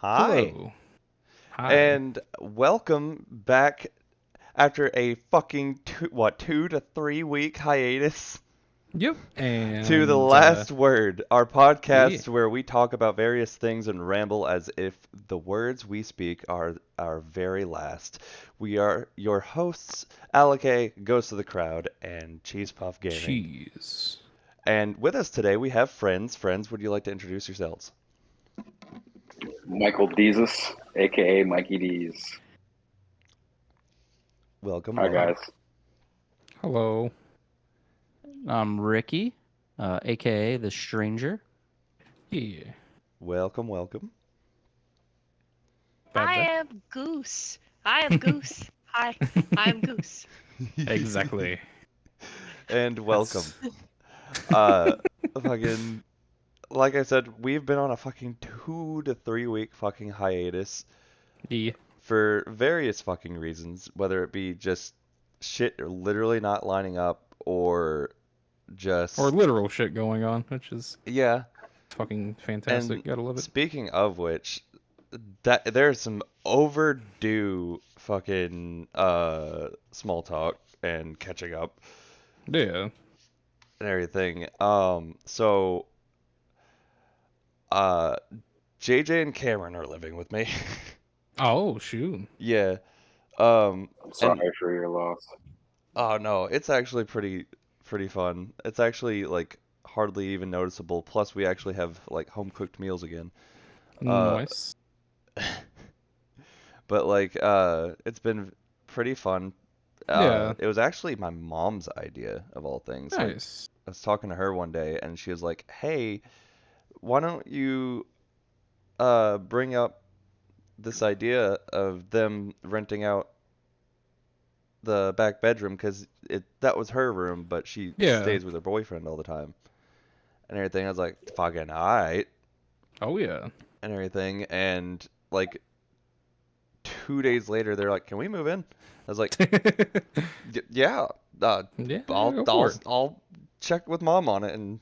Hi, Hello. Hi. and welcome back after a fucking 2 to 3 week hiatus Yep. to The And Last Word, our yeah. podcast where we talk about various things and ramble as if the words we speak are our very last. We are your hosts, Alake, Ghost of the Crowd, and Cheese Puff Gaming. Cheese. And with us today we have friends. Friends, would you like to introduce yourselves? Michael Deezus, aka Mikey Dees. Welcome, Hi welcome. guys. Hello. I'm Ricky, aka the Stranger. Yeah. Welcome, welcome. Bad I day. am Goose. I am Goose. Hi, I'm Goose. Exactly. And welcome. That's- Uh, fucking, like I said, we've been on a fucking 2 to 3 week fucking hiatus Yeah. for various fucking reasons, whether it be just shit literally not lining up or just, Or literal shit going on, which is yeah. fucking fantastic. And Gotta love it. speaking of which, that there's some overdue fucking small talk and catching up Yeah. and everything. So uh JJ and Cameron are living with me. Oh, shoot. Yeah. I'm And sorry for your loss. oh no, it's actually pretty fun. It's actually like hardly even noticeable. Plus we actually have like home cooked meals again. Uh Nice. but like it's been pretty fun. Yeah. It was actually my mom's idea of all things. Like Nice. I was talking to her one day and she was like, "Hey, why don't you bring up this idea of them renting out the back bedroom because that was her room, but she Yeah. stays with her boyfriend all the time and everything." I was like, "Fucking alright," Oh, yeah. and everything, and like 2 days later, they're like, "Can we move in?" I was like, "Yeah, Yeah, I'll go for I'll it. I'll check with mom on it," and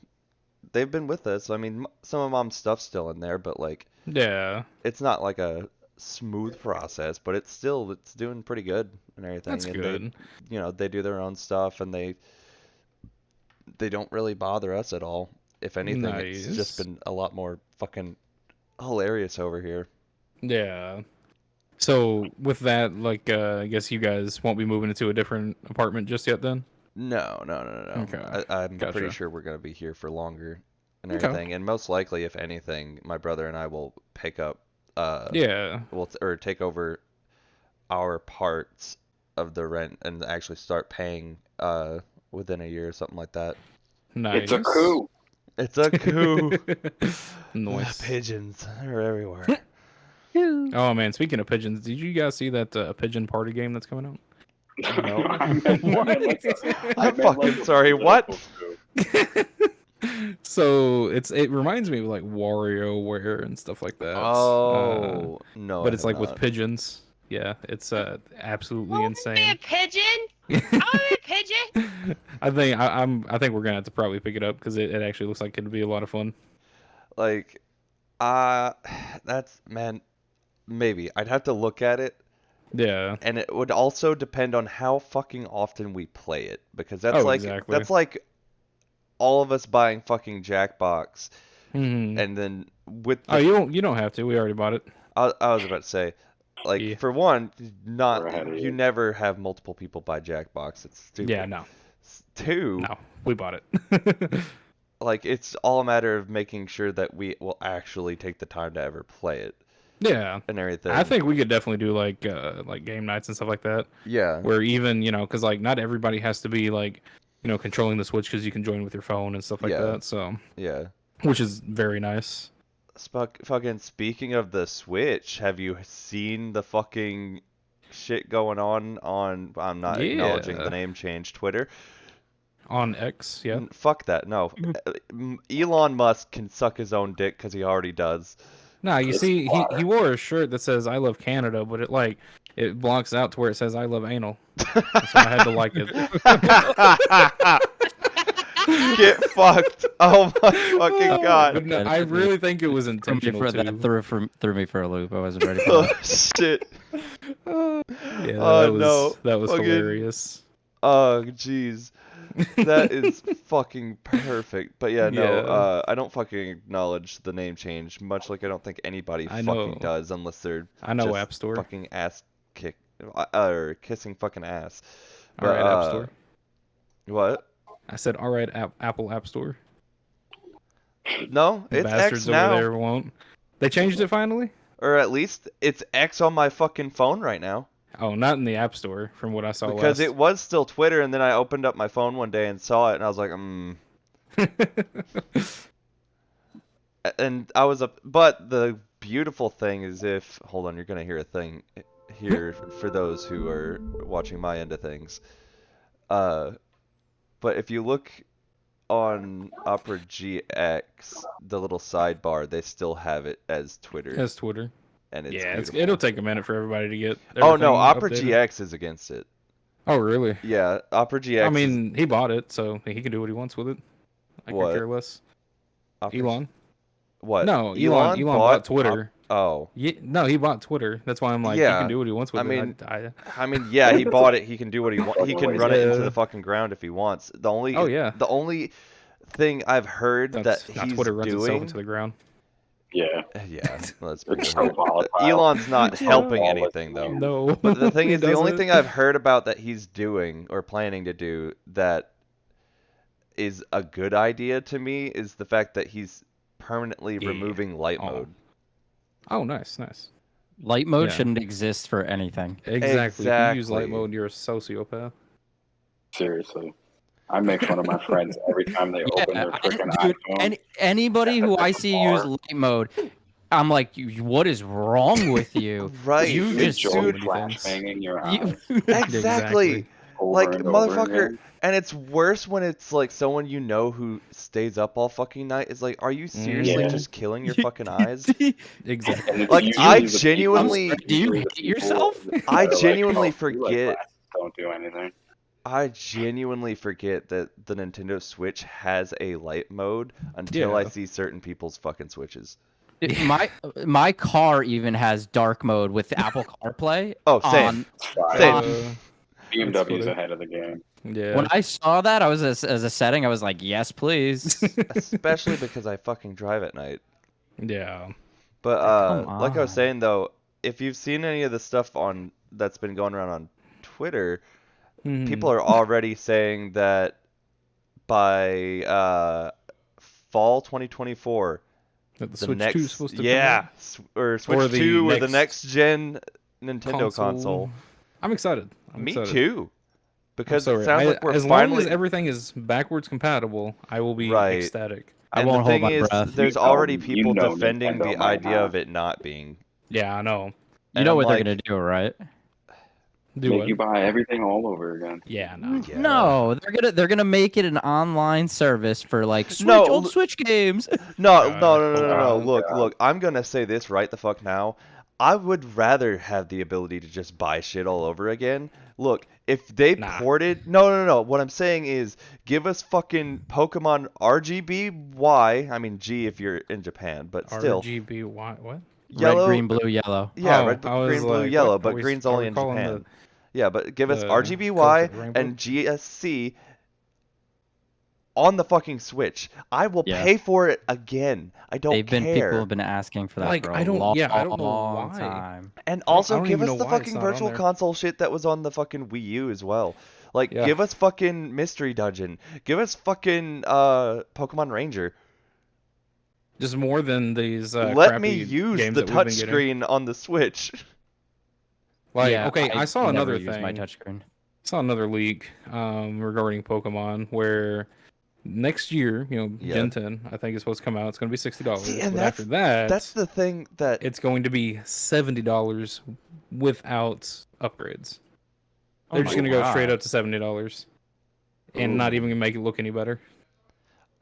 they've been with us. I mean, some of mom's stuff's still in there, but like Yeah. it's not like a smooth process, but it's doing pretty good and That's everything. And they, good. they do their own stuff and they don't really bother us at all. If anything, it's just Nice. been a lot more fucking hilarious over here. Yeah. So with that, like, I guess you guys won't be moving into a different apartment just yet then? No, no, no, no, Okay. no. I'm pretty Gotcha. sure we're gonna be here for longer and Okay. everything. And most likely, if anything, my brother and I will pick up, Yeah. or take over our parts of the rent and actually start paying within a year or something like that. It's a Nice. coup. It's a coup. Nice. Pigeons are everywhere. Oh man, speaking of pigeons, did you guys see that pigeon party game that's coming out? No. I I'm meant like fucking a sorry, what? political coup. So it reminds me of like WarioWare and stuff like that. Oh, no, I But it's have like with not. pigeons. Yeah, it's absolutely I want to be a insane. pigeon. I want to be a pigeon. I think we're gonna have to probably pick it up because it actually looks like it'd be a lot of fun. Like, uh, that's, man, maybe. I'd have to look at it, Yeah. and it would also depend on how fucking often we play it, because Oh, exactly. that's like all of us buying fucking Jackbox, Hmm. and then with Oh, the, you don't have to. We already bought it. I was about to say, like, Yeah. for one, We're ahead of you you. never have multiple people buy Jackbox. It's Yeah. stupid. No. Two, No. We bought it. like it's all a matter of making sure that we will actually take the time to ever play it Yeah. and everything. I think we could definitely do like game nights and stuff like that, Yeah, where even because like not everybody has to be like controlling the Switch because you can join with your phone and stuff like yeah, that. So yeah. which is very nice. Fucking speaking of the Switch, have you seen the fucking shit going on I'm not acknowledging the Yeah, name change, Twitter? on X. Yeah. Fuck that. No. Elon Musk can suck his own dick because he already does. Nah, you It's see, he water. wore a shirt that says "I love Canada," but it blocks out to where it says "I love anal." So I had to like it. Get fucked. Oh my fucking god. But no, I really think it was intentional too. That threw me for a loop. I wasn't ready for Oh that. shit. Yeah, Oh no. that was Fucking- hilarious. Oh jeez. That is fucking perfect. But yeah, no, Yeah. I don't fucking acknowledge the name change, much like I don't think anybody I fucking know. does unless they're I know just App Store. fucking ass kick or kissing fucking ass. All But right, App Store. what? I said, all right, Apple App Store. No, it's Bastards X now. over there won't. They changed it finally? Or at least it's X on my fucking phone right now. Oh, not in the App Store, from what I saw Because last. it was still Twitter, and then I opened up my phone one day and saw it, and I was like, And I was but the beautiful thing is hold on, you're gonna hear a thing here for those who are watching my end of things. But if you look on Opera GX, the little sidebar, they still have it as Twitter, As Twitter. and it's Yeah, beautiful. it'll take a minute for everybody to get. Oh no, everything Opera updated. GX is against it. Oh really? Yeah, Opera GX. I mean, he bought it, so he can do what he wants with it. I What? could care less. Elon? What? No, Elon bought Twitter. Oh. No, he bought Twitter. That's why I'm like, he Yeah, can do what he wants with I mean, it. I mean, yeah, he bought it. He can do what he wants. He can run it into Yeah. the fucking ground if he wants. The only Oh, yeah. the only thing I've heard That's that not he's Twitter runs itself doing. into the ground. Yeah. Yeah, let's be It's real. so volatile. Elon's not helping Yeah. anything though. No. But the thing he is, the only doesn't. thing I've heard about that he's doing or planning to do that is a good idea to me is the fact that he's permanently Yeah. removing light Oh. mode. Oh, nice. Light mode Yeah. shouldn't exist for anything. Exactly. If you use light Exactly. mode, you're a sociopath. Seriously. I make fun of my friends every time they open their freaking Dude, iPhone. anybody who I Like a see use bar. light mode, I'm like, what is wrong with you? Right. You Enjoy just Dude. flashbanging your you, eyes Exactly. over Like, and over motherfucker, again. and it's worse when it's like someone you know who stays up all fucking night. Is like, are you seriously Yeah. just killing your fucking eyes? Exactly. And it's Like, usually I the people- genuinely- Do you usually hate the people yourself? that I are like, genuinely "Oh, blue light forget- glasses don't do anything." I genuinely forget that the Nintendo Switch has a light mode until I Yeah. see certain people's fucking Switches. My car even has dark mode with Apple CarPlay. Oh, same. on- It's fine. Same. That's BMW's funny. ahead of the game. Yeah. When I saw that, I was as a setting, I was like, yes, please. Especially because I fucking drive at night. Yeah. But Come like I was on. saying though, if you've seen any of the stuff on that's been going around on Twitter, people are already saying that by fall 2024, That the the Switch next 2 is supposed to come yeah, out. or Switch Or the 2 or the next next gen Nintendo console. I'm excited. Me excited. too. Because I'm it sorry. sounds like we're as finally long as everything is backwards compatible, I will be Right. ecstatic. I and won't the hold thing my is, breath. there's You know- already you people know defending Nintendo the might idea not. of it not being. Yeah, I know. You And know I'm what like- they're gonna do, right? Do Make what? you buy everything all over again. Yeah, no. Yeah. No, they're gonna make it an online service for like Switch No, old Switch games. No, God, no, I no, no, hope no, no. not. Look, God. look. I'm gonna say this right the fuck now. I would rather have the ability to just buy shit all over again. Look, if they Nah. ported, no. What I'm saying is, give us fucking Pokemon RGBY. I mean G if you're in Japan, but still RGBY. What? yellow. Red, green, blue, yellow. Yeah, Oh, red, I was green, blue, like, yellow, what? but Are we- green's are only we in calling Japan. Yeah, but give us the RGBY color for the rainbow? and GSC on the fucking Switch. I will Yeah. pay for it again. I don't People care. have been asking for that Like, for a I don't- long, yeah, I don't know long why. time. And I also don't give even us know the why it's fucking not on virtual there. console shit that was on the fucking Wii U as well. Like, Yeah. give us fucking Mystery Dungeon. Give us fucking Pokemon Ranger. Just more than these Let crappy me use games the that we've been getting. touchscreen on the Switch. Like, Yeah, okay, I saw never another used thing. my touchscreen. Saw another leak regarding Pokemon where next year, Yeah. Gen 10, I think is supposed to come out. It's going to be $60. See, and but after that, That's the thing that it's going to be $70 without upgrades. Oh They're my just going to go straight God. up to $70 and not Ooh. even gonna make it look any better,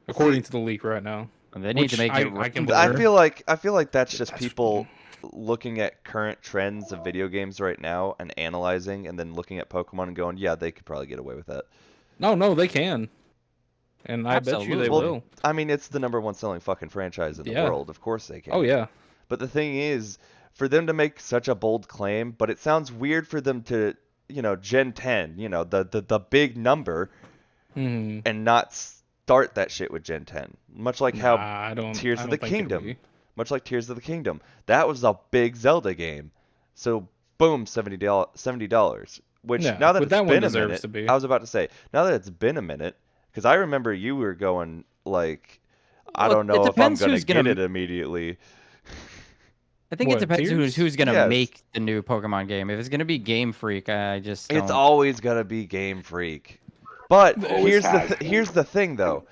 according to the leak right now. They need Which to make I- it. I can I believe. feel like that's just That's- people looking at current trends of video games right now and analyzing and then looking at Pokemon and going, yeah, they could probably get away with that. No, they can. And I bet you they Absolutely. will. I mean, it's the number one selling fucking franchise in the Yeah. world. Of course they can. Oh yeah. But the thing is, for them to make such a bold claim, but it sounds weird for them to, Gen 10, the big number, Hmm. and not start that shit with Gen 10. Much like how Nah, I don't. Tears I of the don't think it'll Kingdom, be. much like Tears of the Kingdom, that was a big Zelda game. So boom, $70. Which Yeah, now that but it's that one been a deserves minute, to be. I was about to say, now that it's been a minute, because I remember you were going like, I Well, don't it know if I'm depends gonna who's get gonna. it immediately. I think it What, depends Tears? who's gonna Yes. make the new Pokemon game. If it's gonna be Game Freak, I just It's don't. always gonna be Game Freak. But Always has been. here's the thing though.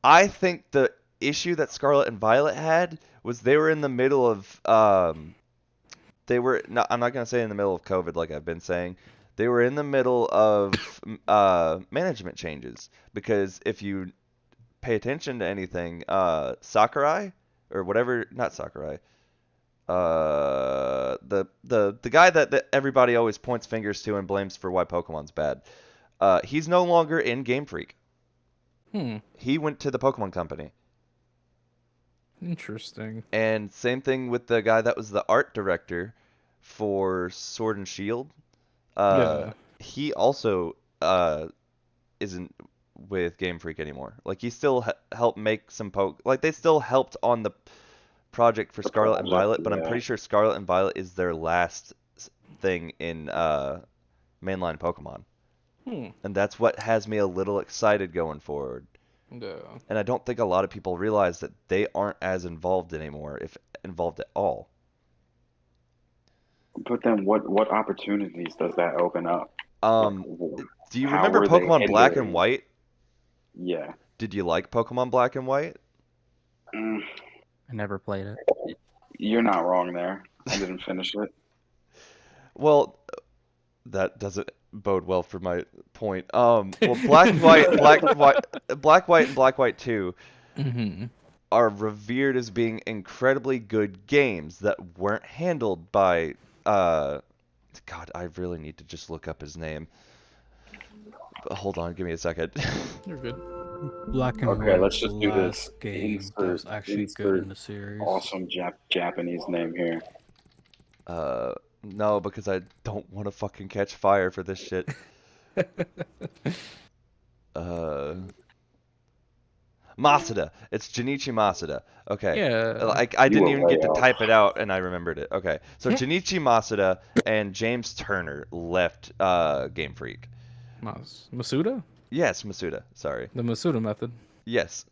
I think the issue that Scarlet and Violet had was they were in the middle of they were not, I'm not gonna say in the middle of COVID like I've been saying. They were in the middle of management changes because if you pay attention to anything, Sakurai or whatever, not Sakurai, the guy that everybody always points fingers to and blames for why Pokemon's bad. He's no longer in Game Freak. Hmm. He went to the Pokemon Company. Interesting. And same thing with the guy that was the art director for Sword and Shield. Yeah. He also isn't with Game Freak anymore. Like he still helped make some like they still helped on the project for The Scarlet and project, Violet, but I'm yeah. pretty sure Scarlet and Violet is their last thing in mainline Pokemon. Hmm. And that's what has me a little excited going forward. Yeah. And I don't think a lot of people realize that they aren't as involved anymore, if involved at all. But then, what opportunities does that open up? Like, Um, do you how remember were they Pokemon Black and hindering? White? Yeah. Did you like Pokemon Black and White? Mm, I never played it. you're not wrong there. I didn't finish it. Well, that doesn't bode well for my point. Well, Black and White, Black White, and Black White 2 Mm-hmm. are revered as being incredibly good games that weren't handled by God, I really need to just look up his name. Hold on, give me a second. You're good. Black and Okay, White let's was the just do this. last game that was actually good Insert in the series. awesome Japanese name here. No, because I don't want to fucking catch fire for this shit. Masuda. It's Junichi Masuda. Okay. Yeah. Like I You didn't were even way get to off. type it out and I remembered it. Okay. So Junichi Masuda and James Turner left Game Freak. Masuda? Yes, Masuda. Sorry. The Masuda method. Yes.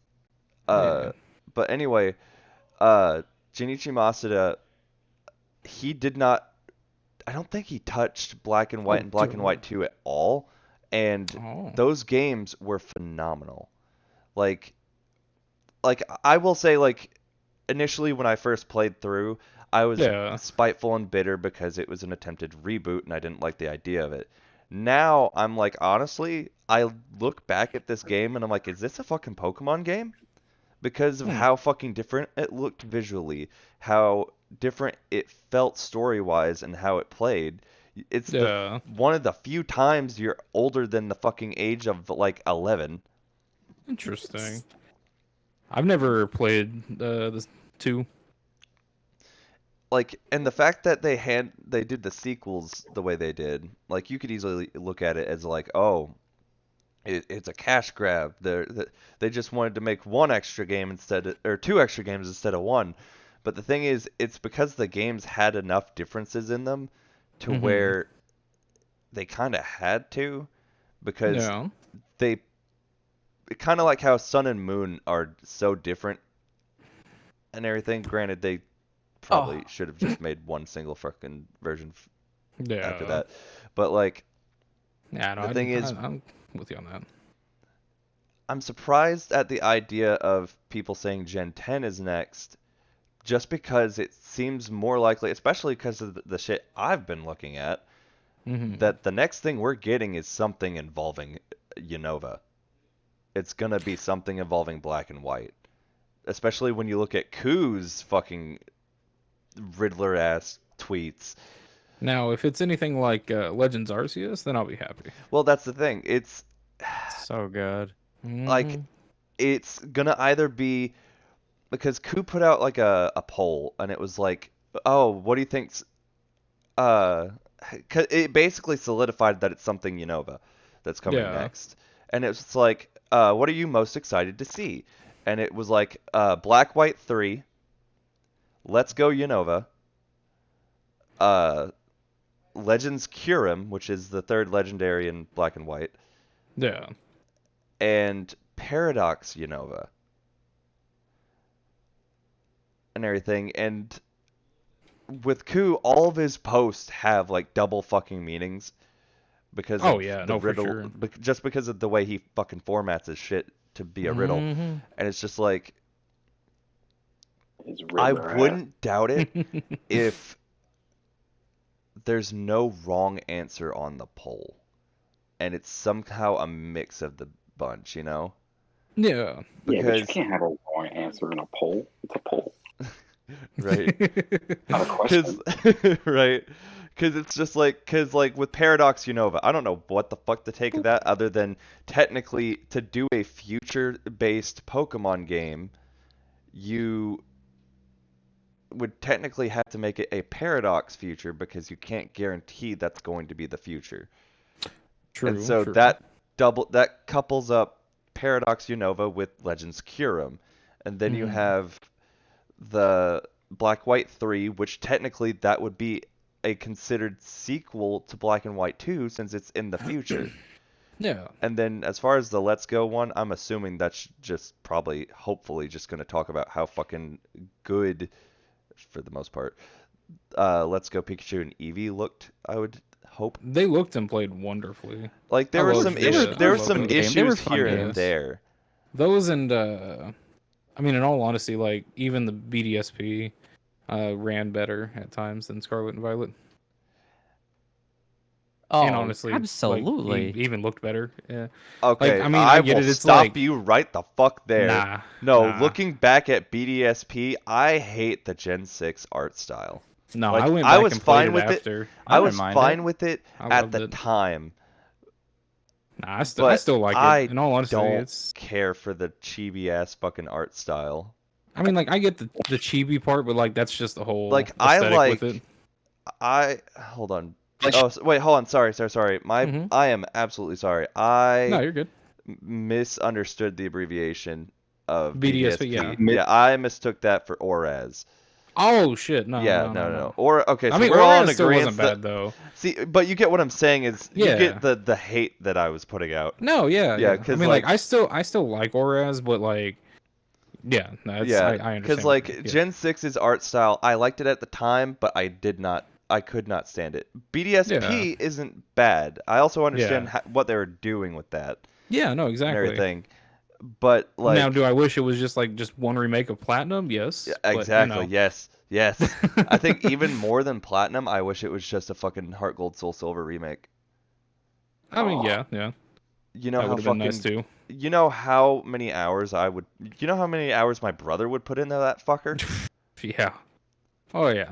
Yeah. But anyway, Junichi Masuda, he did not. I don't think he touched Black and White Oh, and Black and dude. White 2 at all, and Oh. those games were phenomenal. Like I will say, like initially when I first played through, I was Yeah. spiteful and bitter because it was an attempted reboot and I didn't like the idea of it. Now I'm like, honestly, I look back at this game and I'm like, is this a fucking Pokemon game? Because of how fucking different it looked visually, how different it felt story-wise, and how it played. It's Yeah. one of the few times you're older than the fucking age of like 11. Interesting. I've never played this 2. Like, and the fact that they did the sequels the way they did, like you could easily look at it as like, oh, it's a cash grab. They just wanted to make one extra game or two extra games instead of one. But the thing is, it's because the games had enough differences in them to Mhm. where they kind of had to, because Yeah. they kind of like how Sun and Moon are so different and everything. Granted, they probably should have just made one single fucking version Yeah. after that. But like, Yeah, no, the thing is, I'm with you on that. I'm surprised at the idea of people saying Gen 10 is next, just because it seems more likely, especially because of the shit I've been looking at, Mhm. that the next thing we're getting is something involving Unova. It's gonna be something involving Black and White. Especially when you look at Koo's fucking Riddler ass tweets. Now, if it's anything like Legends Arceus, then I'll be happy. Well, that's the thing. It's So good. like Mhm. it's gonna either be because Ku put out like a poll and it was like, oh, what do you think's uh 'cause it basically solidified that it's something Unova that's coming Yeah. next. And it was like, what are you most excited to see? And it was like Black White 3, Let's Go Unova, uh Legends Curum, which is the third legendary in Black and White, Yeah. and Paradox Unova and everything. And with Ku, all of his posts have like double fucking meanings because Oh of yeah, the no, for riddle, sure. just because of the way he fucking formats his shit to be a riddle. Mhm. And it's just like, His I Riddler hat. wouldn't doubt it if there's no wrong answer on the poll, and it's somehow a mix of the bunch, you know? Yeah. Yeah, but you Because can't have a wrong answer in a poll. It's a poll, right. not a Cause, question. right. Because it's just like, because like with Paradox Unova, I don't know what the fuck to take of that other than technically to do a future-based Pokemon game, you would technically have to make it a Paradox future because you can't guarantee that's going to be the future. And True. so True. that couples up Paradox Unova with Legends Curum. And then you Mhm. have the Black White 3, which technically that would be a considered sequel to Black and White 2 since it's in the future. Yeah. And then as far as the Let's Go one, I'm assuming that's just probably, hopefully, just going to talk about how fucking good, for the most part, Let's Go Pikachu and Eevee looked, I would hope. They looked and played wonderfully. Like I there were love- some yeah, issues, I there were love some those. They were issues fun here and games. there. Those and I mean, in all honesty, like even the BDSP ran better at times than Scarlet and Violet. And Oh, honestly, absolutely. like he even looked better. Yeah. Okay, I mean, I I get will it. It's stop like you right the fuck there. nah. No, nah. looking back at BDSP, I hate the Gen 6 art style. No, Like I went I back was and played fine it with it. after. I I was didn't mind fine it. with it I at loved the it. time, Nah, I but still like I it. In all honesty, don't it's. care for the chibi ass fucking art style. I mean, like I get the chibi part, but like that's just the whole Like I aesthetic with it. hold on. Like, Oh, wait, hold on. Sorry. Mhm. I am absolutely sorry. No, I you're good. misunderstood the abbreviation of BDSP, BDSP. yeah. Yeah, I mistook that for ORAS. Oh shit! No, Yeah, no, no, no, no. no. Or okay, I so mean, we're all in Oras still agreement wasn't bad though. see, but you get what I'm saying is you Yeah. get the hate that I was putting out. No, yeah, Yeah, yeah. I 'cause, mean, like like- I still like Oras, but like, yeah, no, it's, Yeah, I because understand. what like you mean, yeah. Gen 6's art style, I liked it at the time, but I could not stand it. BDSP isn't bad. I also understand Yeah. what they were doing with that Yeah, no, and exactly. everything. But like, Now, do I wish it was just like just one remake of Platinum? Yes. yeah, but, you exactly, know. yes, yes. I think even more than Platinum, I wish it was just a fucking Heart Gold Soul Silver remake. I mean, yeah, yeah. You know That how would have been fucking nice too. you know how many hours you know how many hours my brother would put into that fucker? Yeah. Oh yeah.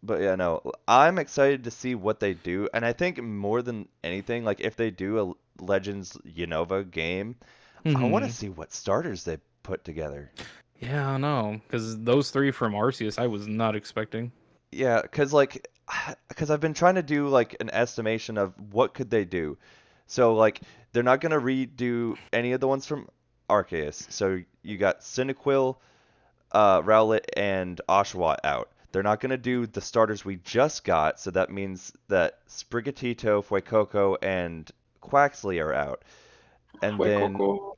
But yeah, no, I'm excited to see what they do, and I think more than anything, like if they do a Legends Unova game, I want to Mhm. see what starters they put together. Yeah, I know, because those three from Arceus, I was not expecting. Yeah, cause I've been trying to do like an estimation of what could they do. So like they're not gonna redo any of the ones from Arceus. So you got Cyndaquil, Rowlet, and Oshawott out. They're not going to do the starters we just got, so that means that Sprigatito, Fuecoco, and Quaxley are out. And then Fuecoco.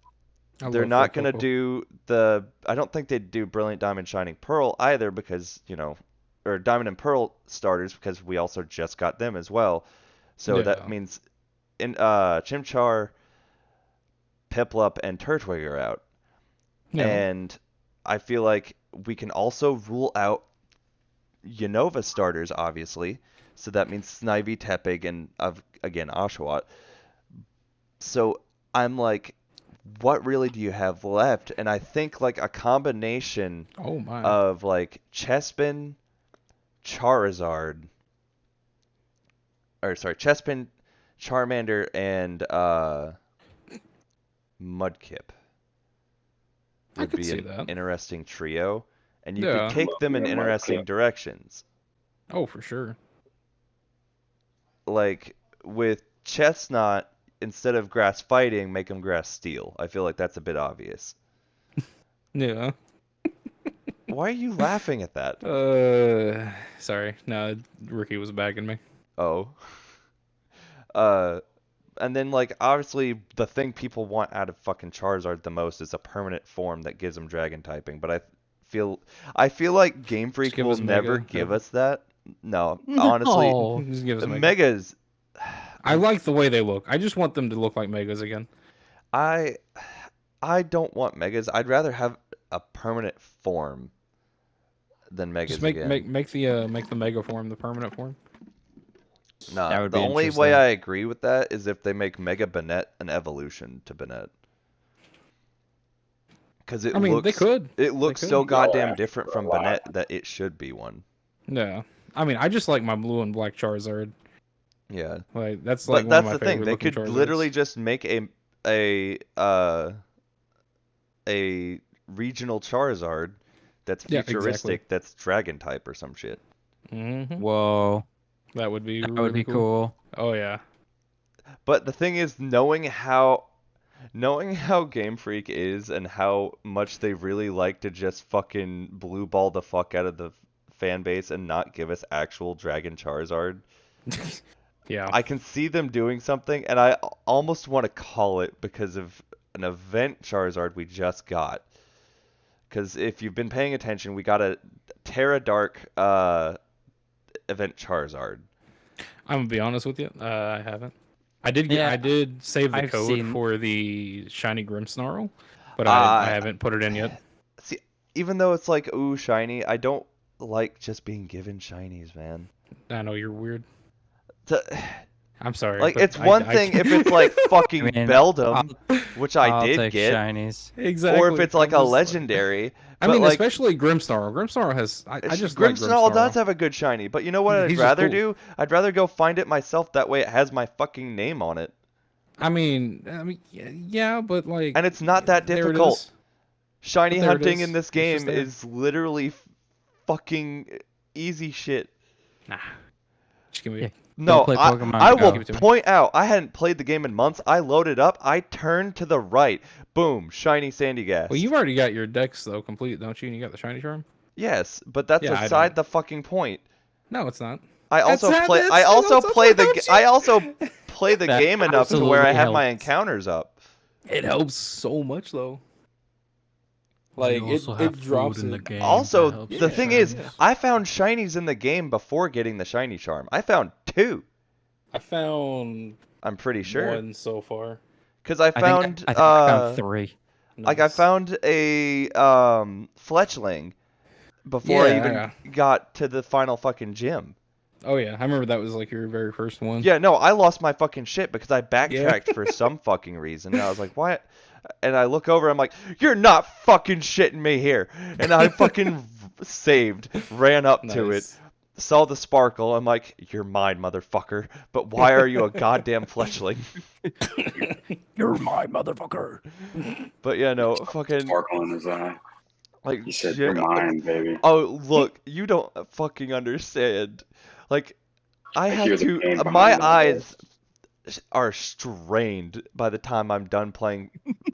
I they're love not going to Fuecoco. do I don't think they'd do Brilliant Diamond, Shining Pearl either because, or Diamond and Pearl starters because we also just got them as well. So that Yeah. means Chimchar, Piplup, and Turtwig are out. Yeah. And I feel like we can also rule out Unova starters, obviously. So that means Snivy, Tepig, and again Oshawott. So I'm like, what really do you have left? And I think like a combination Oh my. of like Chespin, Charizard, or sorry, Chespin, Charmander, and Mudkip. I would could be see an that. interesting trio, and you Yeah. could take them in Yeah, interesting directions. Oh, for sure. Like with Chestnut, instead of grass fighting, make him grass steel. I feel like that's a bit obvious. Yeah. Why are you laughing at that? Sorry. No, Ricky was bagging me. Oh. And then like obviously the thing people want out of fucking Charizard the most is a permanent form that gives them dragon typing, but feel I feel like Game Just Freak give will us never Mega. give us that. No, honestly, No. Just give us Mega. Megas I like the way they look. I just want them to look like Megas again. I I don't want Megas. I'd rather have a permanent form than Megas Just make again. make the Mega form the permanent form. Nah, That would the be only way interesting. I agree with that is if they make Mega Banette an evolution to Banette. Because I mean, they could. it looks could. so No, goddamn after different a from lot. Banette that it should be one. Yeah. I mean, I just like my blue and black Charizard. Yeah. Like that's But like one of that's my the thing. favorite They looking could Charizards. literally just make a regional Charizard that's Yeah, futuristic, exactly. that's dragon type or some shit. Whoa. That would be That really would be cool. Oh yeah. But the thing is, knowing how Game Freak is and how much they really like to just fucking blue ball the fuck out of the fan base and not give us actual Dragon Charizard, Yeah. I can see them doing something, and I almost want to call it because of an event Charizard we just got. Because if you've been paying attention, we got a Terra Dark event Charizard. I'm gonna be honest with you. I haven't. I did Yeah, I did save the I've code seen- for the shiny Grimmsnarl, but I haven't put it in yet. See, even though it's like, ooh, shiny, I don't like just being given shinies, man. I know you're weird. To- I'm sorry. Like, but it's one thing if it's like fucking I mean, Beldum, which I I'll did take get, shinies. exactly. or if it's like I'm a just legendary. I but mean, like, especially Grimmsnarl. Grimmsnarl has. I just like Grimmsnarl Grimmsnarl. does have a good shiny, but you know what I'd He's just rather cool. do? I'd rather go find it myself. That way, it has my fucking name on it, I mean, yeah, but like, and it's not that there it difficult. is. Shiny But there it hunting is. in this It's just game there. is literally fucking easy shit. Nah. Just give me. Yeah. No, play Pokemon I Go. will Give it to me. point out, I hadn't played the game in months. I loaded up, I turned to the right. Boom, shiny Sandy Gas. Well, you've already got your decks though complete, don't you? And you got the shiny charm. Yes, but that's Yeah, I aside don't. the fucking point. No, it's not. I also That's- play that's- I also that's play what the helps I you. also play the That game enough to where I absolutely have my helps. encounters up. It helps so much though. You Like also it have drops food in the it. game. Also, that helps the with thing is, shinies. I found shinies in the game before getting the shiny charm. I found 2. I found I'm pretty sure. one so far. Cuz I found I think I found 3. like I Nice. found a Fletchling before I even Yeah. got to the final fucking gym. Oh yeah, I remember that was like your very first one. Yeah, no, I lost my fucking shit because I backtracked for some fucking reason. And I was like, "Why?" And I look over, I'm like, "You're not fucking shitting me here." And I fucking saved, ran up to it, Nice. saw the sparkle. I'm like, "You're mine, motherfucker." But why are you a goddamn Fletchling? You're my motherfucker. But yeah, no, fucking Sparkle in his eye. like He said, shit. "You're mine, baby." Oh, look, you don't fucking understand. Like, I I hear have the to. pain behind My that eyes are strained by the time I'm done playing.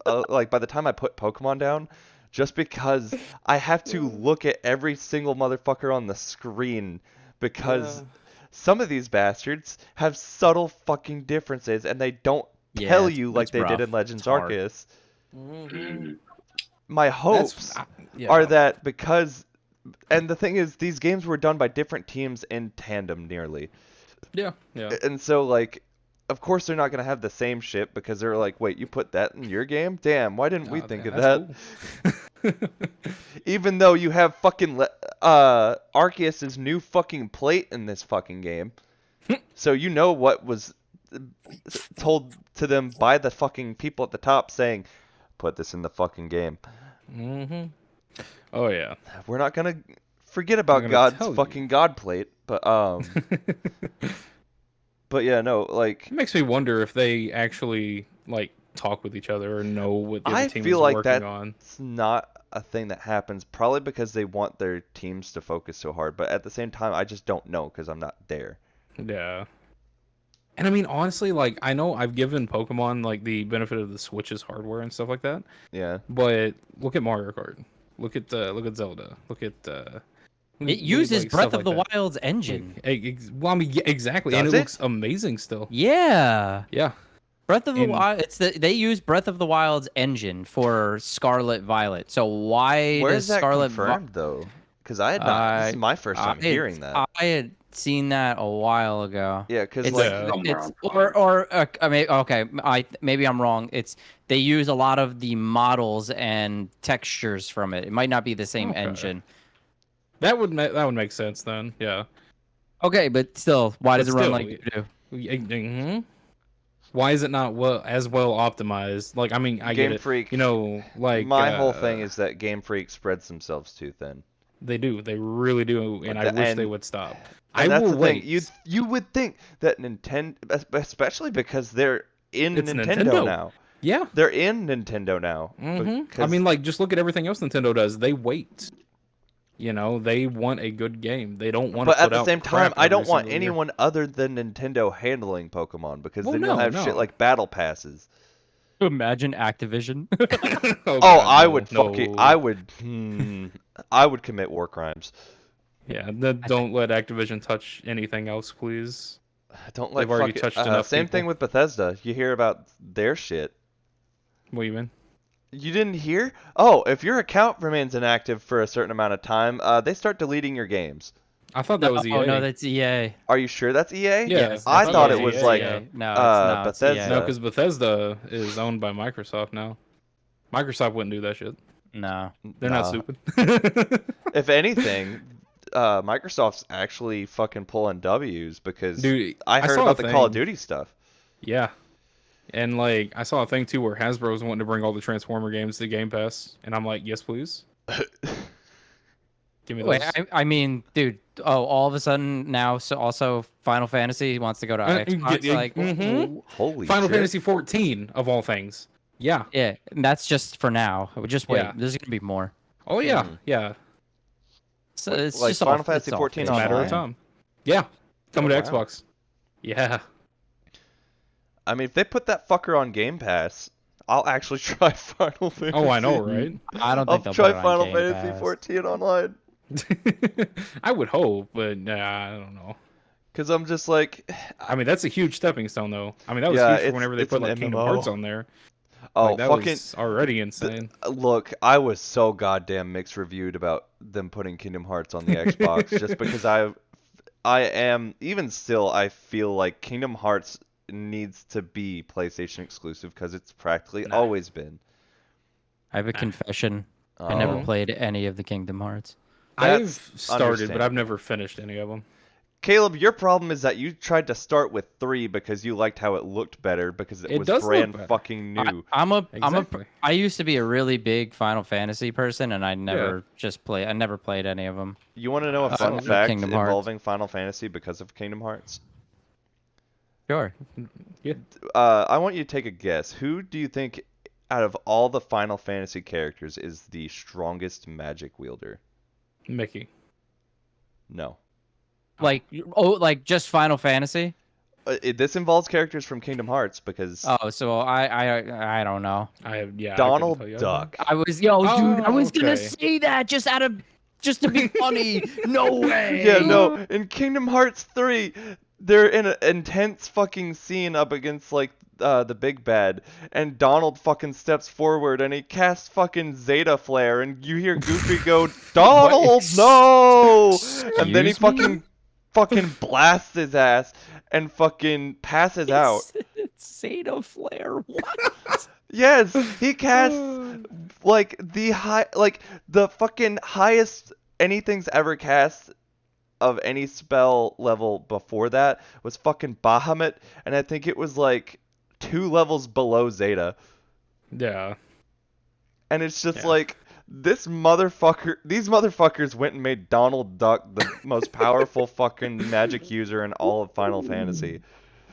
Like, by the time I put Pokemon down, just because I have to look at every single motherfucker on the screen because some of these bastards have subtle fucking differences and they don't tell you like they did in Legends hard. Arceus. Mhm. My hopes Yeah. are that because, and the thing is, these games were done by different teams in tandem nearly. Yeah. And so, like, of course they're not going to have the same shit because they're like, wait, you put that in your game? Damn, why didn't we Oh, think damn, of that's that? cool. Even though you have fucking Arceus's new fucking plate in this fucking game. So you know what was told to them by the fucking people at the top saying, put this in the fucking game. Mhm. Oh yeah. We're not going to forget about gonna God's tell you. fucking God plate, but But yeah, no, like It makes me wonder if they actually like talk with each other or know what the other I team feel is like working on. that's not a thing that happens, probably because they want their teams to focus so hard. But at the same time, I just don't know because I'm not there. Yeah. And I mean, honestly, like I know I've given Pokemon like the benefit of the Switch's hardware and stuff like that, Yeah. but look at Mario Kart, look at Zelda, look at It uses like, Breath stuff of like the that. Wild's engine. Well, I mean, yeah, exactly, and Does it it? looks amazing still. Yeah. Yeah, Breath of the And- Wild. They use Breath of the Wild's engine for Scarlet Violet. So why Where does is that Scarlet confirmed though? Because I had not. This is my first time hearing that. I had seen that a while ago. Yeah, because It's, like Yeah. Somewhere it's on fire. I mean, okay, maybe I'm wrong. It's they use a lot of the models and textures from it. It might not be the same Okay. engine. that would make sense then. Yeah. Okay, but still, why does But it run still, like you do? Mhm. Why is it not as well optimized? Like, I mean, I Game get it. Freak. You know, like my whole thing is that Game Freak spreads themselves too thin. they do. They really do, and I wish they would stop. And I that's will the wait. thing. You would think that Nintendo, especially because they're in It's Nintendo Nintendo. now. Yeah. They're in Nintendo now. I because- mean, like, just look at everything else Nintendo does. They wait. You know, they want a good game. They don't want to but put at the out same crap time, I every don't want single year. anyone other than Nintendo handling Pokemon because Well, then you'll no, have shit no. like battle passes. Imagine Activision. Oh, God, I no, would no. fucking, I would commit war crimes. Yeah, don't let Activision touch anything else, please. Don't let They've already fucking, touched enough same thing people. with Bethesda. You hear about their shit. What do you mean? You didn't hear? Oh, if your account remains inactive for a certain amount of time, they start deleting your games. I thought that was EA. Oh no, that's EA. Are you sure that's EA? Yeah, Yes, I that's thought EA. it was EA, like yeah. No, it's Bethesda. No, because Bethesda is owned by Microsoft now. Microsoft wouldn't do that shit. No. They're not Nah. stupid. If anything, Microsoft's actually fucking pulling W's because Dude, I heard saw a about the Call of thing. Duty stuff. Yeah. And like I saw a thing too where Hasbro's wanting to bring all the Transformer games to Game Pass, and I'm like, yes, please. Give me those. Wait, I mean, dude. Oh, all of a sudden now, so also Final Fantasy wants to go to Xbox. Like, mhm. Holy Final shit. Fantasy 14 of all things. Yeah. yeah, and that's just for now. Just wait. Yeah. There's gonna be more. Oh yeah. Hmm. Yeah. So Wait, it's like just Final all, Fantasy it's all 14 It's a fake. matter of online? time. Yeah. Coming Oh, to wow. Xbox. Yeah. I mean, if they put that fucker on Game Pass, I'll actually try Final Fantasy. Oh, I know, right? I don't I'll think they'll try put it on Final Game Fantasy Pass. 14 online. I would hope, but I don't know. Because I'm just like, I mean, that's a huge stepping stone, though. I mean, that was Yeah, huge for it's- whenever they it's put an like Kingdom MMO. Hearts on there. oh, Like, that fucking. was already insane. Look, I was so goddamn mixed reviewed about them putting Kingdom Hearts on the Xbox just because I am, even still, I feel like Kingdom Hearts needs to be PlayStation exclusive because it's practically Nah. always been. I have a confession. I never Oh. played any of the Kingdom Hearts. I've That's started, but I've understandable. never finished any of them. Caleb, your problem is that you tried to start with 3 because you liked how it looked better because it It was does look brand better. fucking new. Exactly. I used to be a really big Final Fantasy person, and I never I never played any of them. You want to know a so fun with fact Kingdom Hearts. involving Final Fantasy because of Kingdom Hearts? Sure. I want you to take a guess. Who do you think, out of all the Final Fantasy characters, is the strongest magic wielder? Mickey. No. Like like just Final Fantasy? This involves characters from Kingdom Hearts because Oh, so I don't know. I couldn't Donald tell you. Duck. I was dude, I was gonna okay. say that just to be funny. No way. Yeah, no. In Kingdom Hearts 3, they're in an intense fucking scene up against like the big bad, and Donald fucking steps forward and he casts fucking Zeta Flare, and you hear Goofy go, "Donald, no!" And then he Excuse me? fucking blasts his ass and fucking passes out. It's Zeta Flare. What? Yes, he casts like the fucking highest anything's ever cast of any spell level before that was fucking Bahamut, and I think it was like 2 levels below Zeta. Yeah. And it's just Yeah. like these motherfuckers went and made Donald Duck the most powerful fucking magic user in all of Final Fantasy.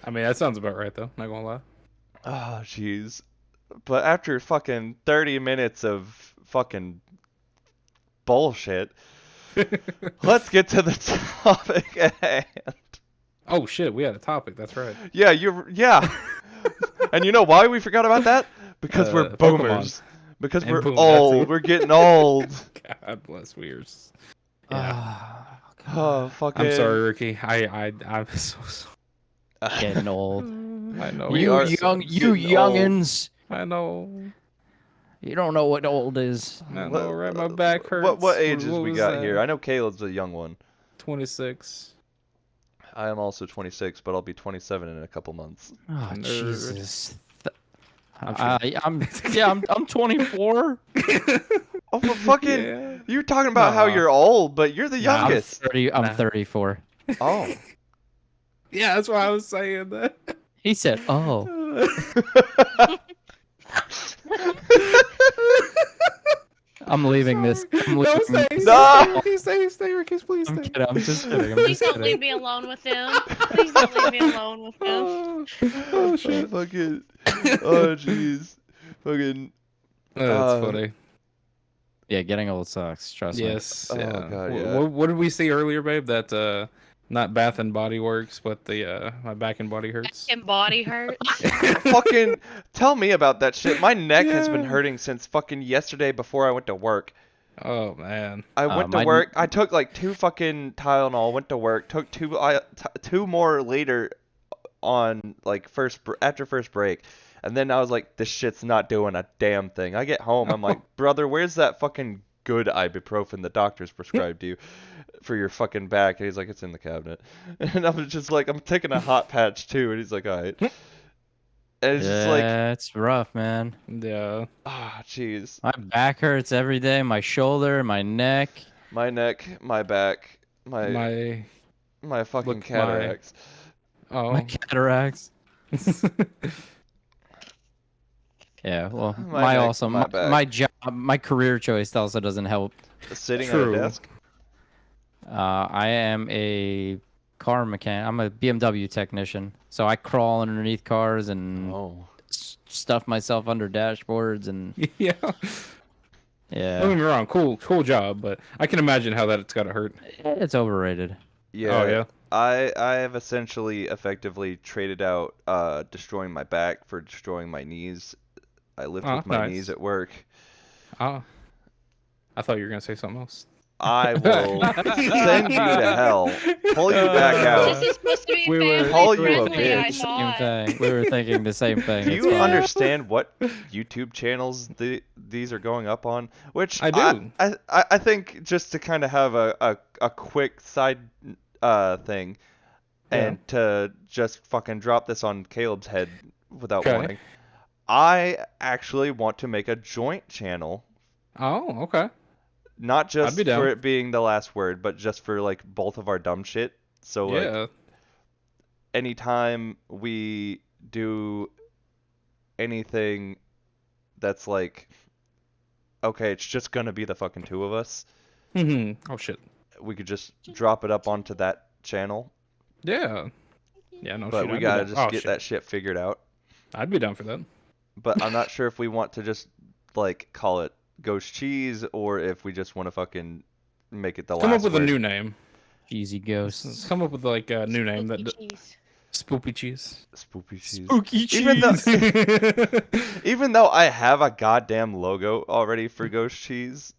I mean, that sounds about right, though. Not gonna lie. Oh, jeez. But after fucking 30 minutes of fucking bullshit, let's get to the topic at hand. Oh shit, we had a topic. That's right. Yeah. And you know why we forgot about that? Because we're Pokemon. boomers. Because And we're boom, old. that's it. We're getting old. God bless Weir's. Yeah. Ah, Oh, fucking. I'm sorry, Ricky. I'm so sorry. getting old. I know. We you are you getting old. youngins. I know. You don't know what old is. I know, right? My back hurts. What ages What we was got that? here? I know Caleb's a young one. 26. I am also 26, but I'll be 27 in a couple months. Oh Nerd. Jesus. I'm I'm 24. Oh, but fucking, Yeah. you're talking about how Nah. you're old, but you're the Nah. I'm youngest. 30. I'm Nah. 34. Oh. Yeah, that's why I was saying that. He said, "Oh, I'm leaving this. I'm No, leaving stay, this. No! stay, Ricky, please I'm stay. kidding. I'm just kidding. I'm Please just don't leave kidding." me alone with him. Please don't leave me alone with him. Oh shit. Fucking. Oh, jeez. Fucking. That's funny. Yeah, getting old sucks. Trust me. Yes. Oh, Yeah. God, yeah. What did we see earlier, babe? That not Bath and Body Works, but the my back and body hurts. And body hurts. Fucking. Tell me about that shit. My neck has been Yeah. hurting since fucking yesterday before I went to work. Oh man. I went to my- work. I took like 2 fucking Tylenol. Went to work. Took two more later on like after first break, and then I was like, this shit's not doing a damn thing. I get home. I'm like, brother, where's that fucking good ibuprofen the doctor's prescribed you for your fucking back? And he's like, it's in the cabinet. And I'm just like, I'm taking a hot patch too. And he's like, all right. And it's just like, Yeah, it's rough, man. Yeah. ah, jeez. My back hurts every day. My shoulder, my neck. My neck, my back, my fucking look, cataracts. Oh. My cataracts. Yeah, well, My my neck, also my back. my job, my career choice also doesn't help. Sitting at True. a desk. I am a car mechanic. I'm a BMW technician, so I crawl underneath cars and Oh. stuff myself under dashboards and Yeah. yeah, Don't get me wrong, cool job, but I can imagine how that it's gotta hurt. it's overrated. Yeah. Oh yeah. I have essentially effectively traded out destroying my back for destroying my knees. I lift Oh, with my nice. knees at work. Oh. I thought you were gonna say something else. I will send you to hell. Pull you back This out. is supposed to be We were- family Call you a friendly, I bitch. Same thought. thing. We were thinking the same thing. Do It's you fine. understand what YouTube channels these are going up on? Which I do. I think just to kind of have a quick side thing, and to just fucking drop this on Caleb's head without Okay. warning. I actually want to make a joint channel, Oh, okay. not just be down. for it being the last word, but just for like both of our dumb shit. So like Yeah. anytime we do anything that's like, okay, it's just gonna be the fucking two of us, Oh shit. we could just drop it up onto that channel. Yeah. Yeah, no But shit. we I'd be gotta down. just Oh, get shit. that shit figured out. I'd be down for that. But I'm not sure if we want to just like call it Ghost Cheese or if we just want to fucking make it the Come last up with word. a new name. Cheesy ghosts. Come up with like a new name Spooky that cheese. Spoopy cheese. Spoopy Cheese. Spooky cheese. Even though even though I have a goddamn logo already for Ghost Cheese.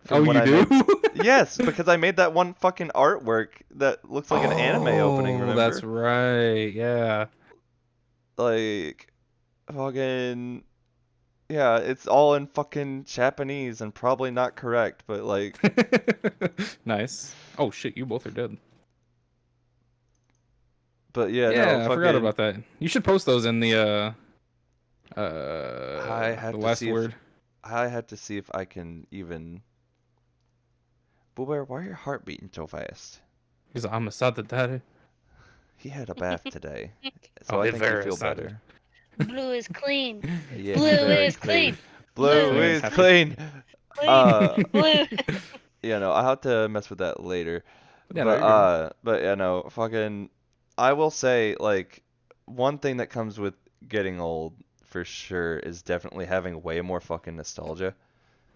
Oh, from when you I do? made- Yes, because I made that one fucking artwork that looks like an anime opening, Oh, remember? That's right. Yeah. Like fucking yeah, it's all in fucking Japanese and probably not correct, but like Nice. Oh shit, you both are dead. but yeah, Yeah, no, I forgot fucking about that. You should post those in the I have the to last see if- word. I had to see if I can even Boomer, why are your heart beating so fast? He's like, I'm a sad daddy. He had a bath today, so Oh, I he's think you very feel excited. better. Blue is clean. Yeah, Blue very is clean. Blue Blue is is clean. Clean. Blue. Yeah, no, I'll have to mess with that later. Yeah, no, But you're good. but yeah, no, fucking I will say like one thing that comes with getting old for sure is definitely having way more fucking nostalgia.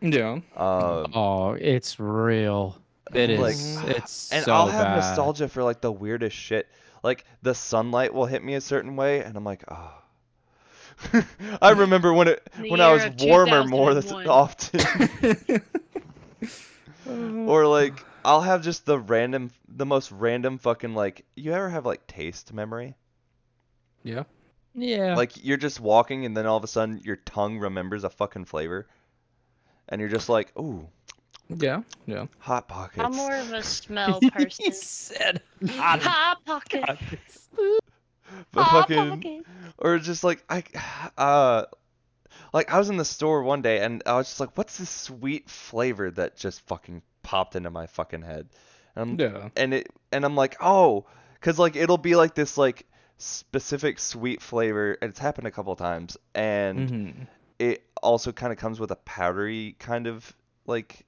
Yeah. Oh, it's real. It Like, is. It's and I'll so have bad. nostalgia for like the weirdest shit. Like the sunlight will hit me a certain way, and I'm like, oh. I remember when The when I year was of warmer more 2001. often. Or like I'll have just the most random fucking like. You ever have like taste memory? Yeah. Yeah. Like you're just walking and then all of a sudden your tongue remembers a fucking flavor, and you're just like, ooh, Yeah. Yeah. hot I'm pockets. more of a smell He person. said, Hot pocket. But Hot fucking, pocket. or just like uh, like I was in the store one day and I was just like, what's this sweet flavor that just fucking popped into my fucking head? Yeah. And I'm like, oh, 'cause like it'll be like this like specific sweet flavor, and it's happened a couple times, and Mm-hmm. it also kind of comes with a powdery kind of like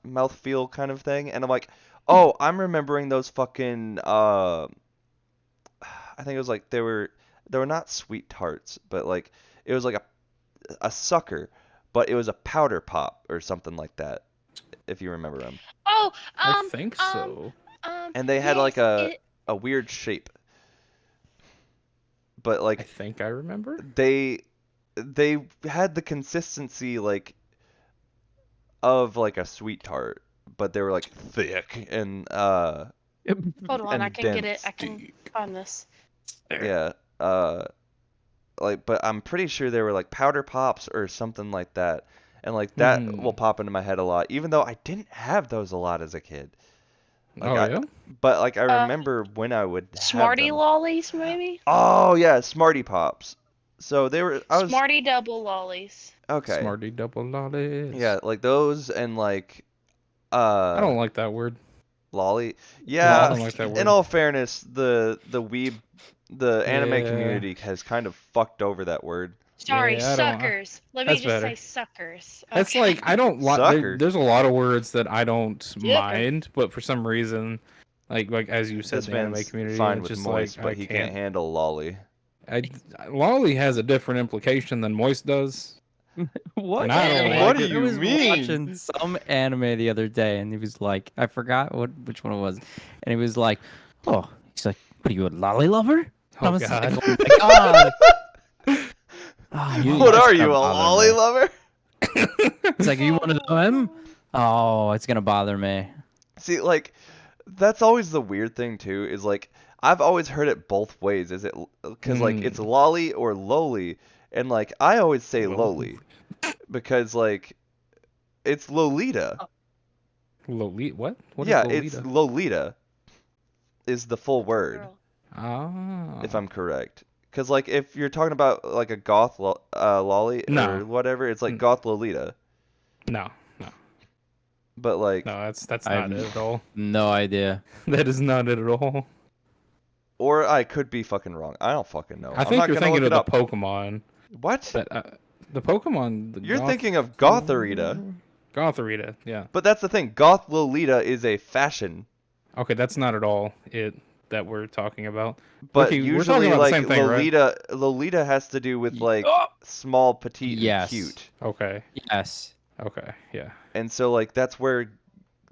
mouthfeel kind of thing, and I'm like, oh, I'm remembering those fucking I think it was like they were not sweet tarts, but like it was like a sucker, but it was a powder pop or something like that, if you remember them. Oh, I think um, so. And they had like yes, a weird shape, but I like think I remember. they had the consistency like of like a sweet tart, but they were like thick hold on, I and can get it. I dense. can find this. Yeah. Like, but I'm pretty sure they were like powder pops or something like that. And like that Mm-hmm. will pop into my head a lot, even though I didn't have those a lot as a kid. Like Oh yeah. but like I Uh, remember when I would have Smarty them. lollies, maybe? Oh yeah, Smarty Pops. So I was Smarty double lollies. okay. Smarty double lollies. Yeah, like those and like I uh don't like that word. lolly. Yeah, I Yeah, don't like that in word. all fairness, the anime Yeah. community has kind of fucked over that word. Sorry, Yeah, I don't. suckers. Let me That's just say better. suckers. That's Okay. like I don't like. Sucker. There's a lot of words that I don't Sucker. mind, but for some reason, like as you said, This the anime man's community, fine it's with just moist, like but I he can't can't. handle lolly. I lolly has a different implication than moist does, What and I don't Anime. What like do it. I you was mean? watching some anime the other day, and he was like, I forgot which one it was, and he was like, "Oh, he's like, what are you, a lolly lover?" And I Oh was like, God. "Oh my god, What that's are gonna you, a bother lolly me." lover? He's like, "You want to know him?" Oh, it's gonna bother me. See, like, that's always the weird thing too, is like, I've always heard it both ways. Is it, because like, it's Mm. lolly or lowly, and like, I always say Lo- lowly, because like, it's Lolita. Lolita. What? What is Yeah, it's Lolita? Lolita is the full Little word, girl. if Ah. I'm correct. Because like, if you're talking about like a goth lolly No. or whatever, it's like N- goth Lolita. No. No. But like, No. That's I have not it at all. no idea. That is not it at all. or I could be fucking wrong. I don't fucking know. I I'm think not you're gonna thinking look of it the up. Pokemon. What? That the Pokemon, the You're thinking of Gotharita. Gotharita, yeah. But that's the thing. Goth Lolita is a fashion. Okay, that's not at all it that we're talking about. But Ricky, we're talking usually, about the like same thing, right? Lolita has to do with Y- like Oh! small, petite, and Yes. cute. Okay, Yes. okay, yeah. And so like that's where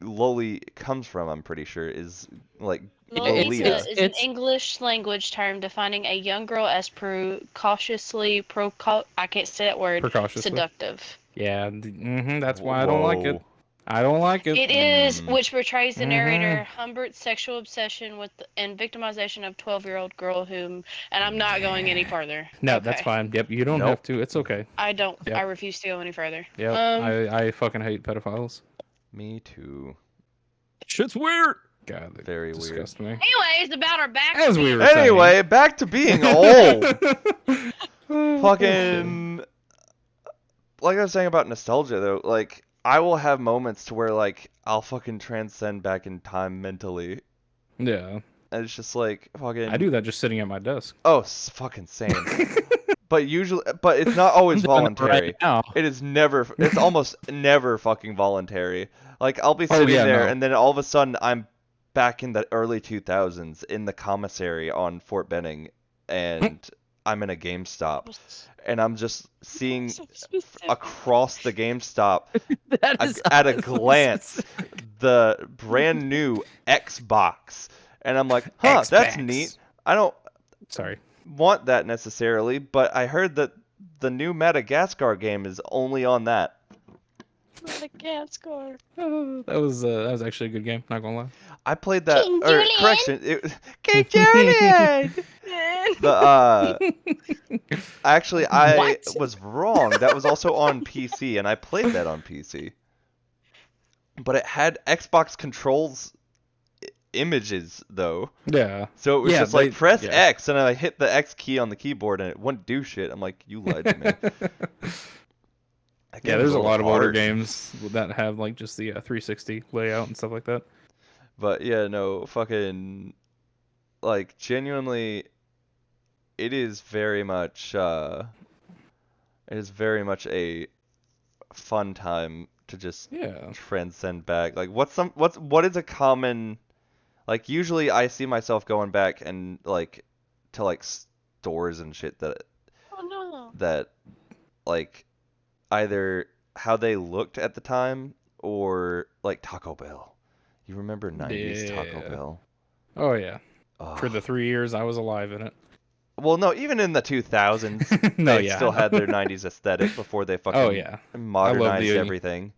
Loli comes from. I'm pretty sure is like Lolita Lolita. is an English language term defining a young girl as precautiously I can't say that word. Precautiously. Seductive. Yeah, that's why I don't like it. Whoa. I don't like it. It is, Mm. which portrays the narrator Mm-hmm. Humbert's sexual obsession with and victimization of 12-year-old girl whom, and I'm not going any further. No, that's Okay. fine. Yep, you don't Nope. have to. It's okay. I don't. Yep. I refuse to go any further. Yep. I fucking hate pedophiles. Me too. Shit's weird. God, they Very weird. disgust me. Anyways, about our back. As we were Anyway, back to being old. saying. Fucking like I was saying about nostalgia though, like I will have moments to where like I'll fucking transcend back in time mentally. Yeah, And it's just like fucking I do that just sitting at my desk. oh, fucking same. But it's not always I'm doing it voluntary. right now. It's almost never fucking voluntary. Like I'll be Oh, sitting yeah, there no. and then all of a sudden I'm back in the early 2000s in the commissary on Fort Benning and I'm in a GameStop, Was and I'm just seeing so specific. across the GameStop That is at a honestly glance specific. the brand new Xbox, and I'm like, huh, that's neat. X-Backs. I don't Sorry. want that necessarily, but I heard that the new Madagascar game is only on that. Madagascar. That was actually a good game. Not gonna lie. I played that, King or Julian. correction, King Julian. The actually I What? was wrong. That was also on PC, and I played that on PC. But it had Xbox controls images though. Yeah. So it was Yeah, just like press yeah. X, and I hit the X key on the keyboard, and it wouldn't do shit. I'm like, you lied to me. That Yeah, game was there's a lot of older hard. games that have like just the 360 layout and stuff like that. But yeah, no, fucking like genuinely, it is very much a fun time to just Yeah. transcend back. Like what is a common, like usually I see myself going back and like to like stores and shit Oh no. that like either how they looked at the time or like Taco Bell. You remember 90s Taco Yeah. Bell? Oh yeah. For Ugh. the 3 years I was alive in it. Well, no, even in the 2000s, No, they yeah, still I know. had their 90s aesthetic before they fucking Oh yeah. modernized everything.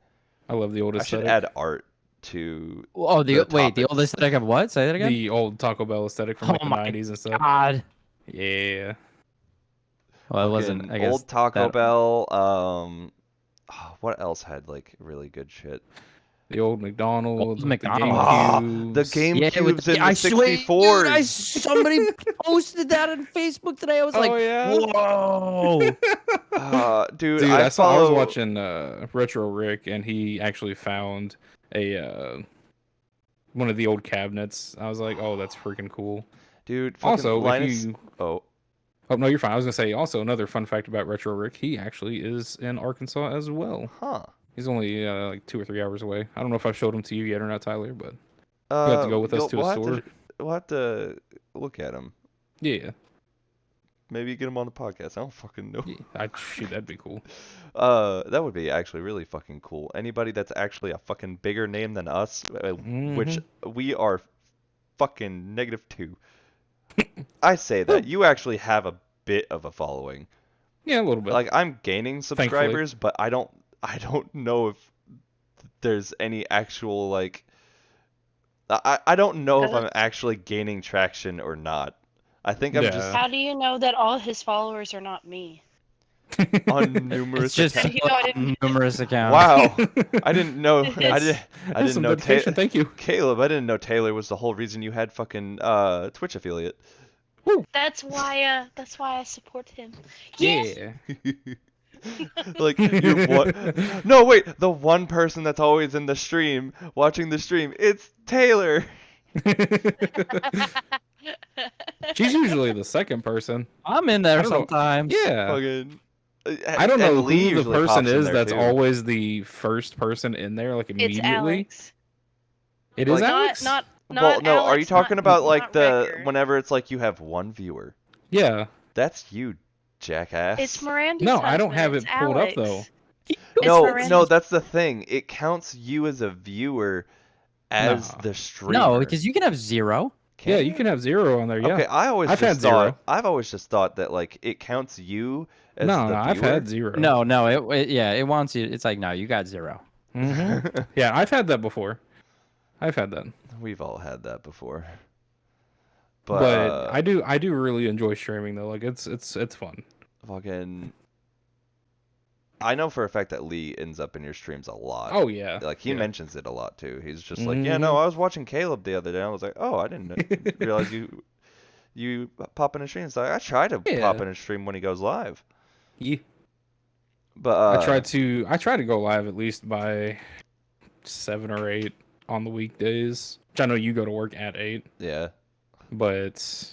I love the old I should aesthetic. add art to Oh, the wait, the topics. old aesthetic of what? Say that again. The old Taco Bell aesthetic from Oh like the my 90s and stuff. God. Yeah. Well, it wasn't. Fucking I guess old Taco that. Bell. What else had like really good shit? The old McDonald's, Old like the McDonald's. Ah, the GameCubes. Yeah, with GameCubes and the I swear, dude, 64s. somebody posted that on Facebook today. I was like, Oh yeah. whoa. Dude, Dude, I I was follow. watching Retro Rick, and he actually found a one of the old cabinets. I was like, oh, that's freaking cool. Dude, fucking Also, Linus. if you Oh, oh no, you're fine. I was gonna say also another fun fact about Retro Rick. He actually is in Arkansas as well. huh. He's only like 2 or 3 hours away. I don't know if I've showed him to you yet or not, Tyler, but you have to go with us to we'll a have store. we'll have to look at him. Yeah, Maybe get him on the podcast. I don't fucking know. yeah. Shoot, that'd be cool. That would be actually really fucking cool. Anybody that's actually a fucking bigger name than us, which we are fucking -2. I say that. You actually have a bit of a following. Yeah, a little bit. Like I'm gaining subscribers, but I don't know if there's any actual like I don't know if I'm actually gaining traction or not. I think I'm just How do you know that all his followers are not me? on numerous It's just accounts. You know, I didn't- numerous accounts. Wow. I didn't know. I It's- didn't some know dedication. Thank you. Caleb, I didn't know Taylor was the whole reason you had fucking Twitch affiliate. That's why I support him. Yes. Yeah. Like you're what? No, wait. The one person that's always in the stream, watching the stream, it's Taylor. She's usually the second person. I'm in I there don't know. sometimes. Yeah. Fucking. I don't know and Lee who the usually person pops in is there, that's too. always the first person in there, like It's immediately. Alex. It is Like- Alex? Not Well, no. Are you Alex, talking not- about like not the Wrecker. whenever it's like you have one viewer? Yeah. That's you, jackass. It's Miranda's No, I don't husband, have it's it pulled up, Alex. though. It's No, Miranda's- no, that's the thing. It counts you as a viewer as No. the streamer. No, because you can have 0. Yeah, you can have 0 on there, yeah. Okay, I've had just 0. thought I've always just thought that like it counts you as No, the I've viewer. had 0. No, it wants you. It's like, no, you got 0. Mhm. Yeah, I've had that before. I've had that. We've all had that before. But I do really enjoy streaming though. Like it's fun. fucking I know for a fact that Lee ends up in your streams a lot. Oh yeah. Like he yeah. mentions it a lot too. He's just like, yeah, no, I was watching Caleb the other day. I was like, oh, I didn't realize you pop in a stream. So I try to Yeah. pop in a stream when he goes live. Yeah. But I try to go live at least by 7 or 8 on the weekdays. Which I know you go to work at 8, yeah. but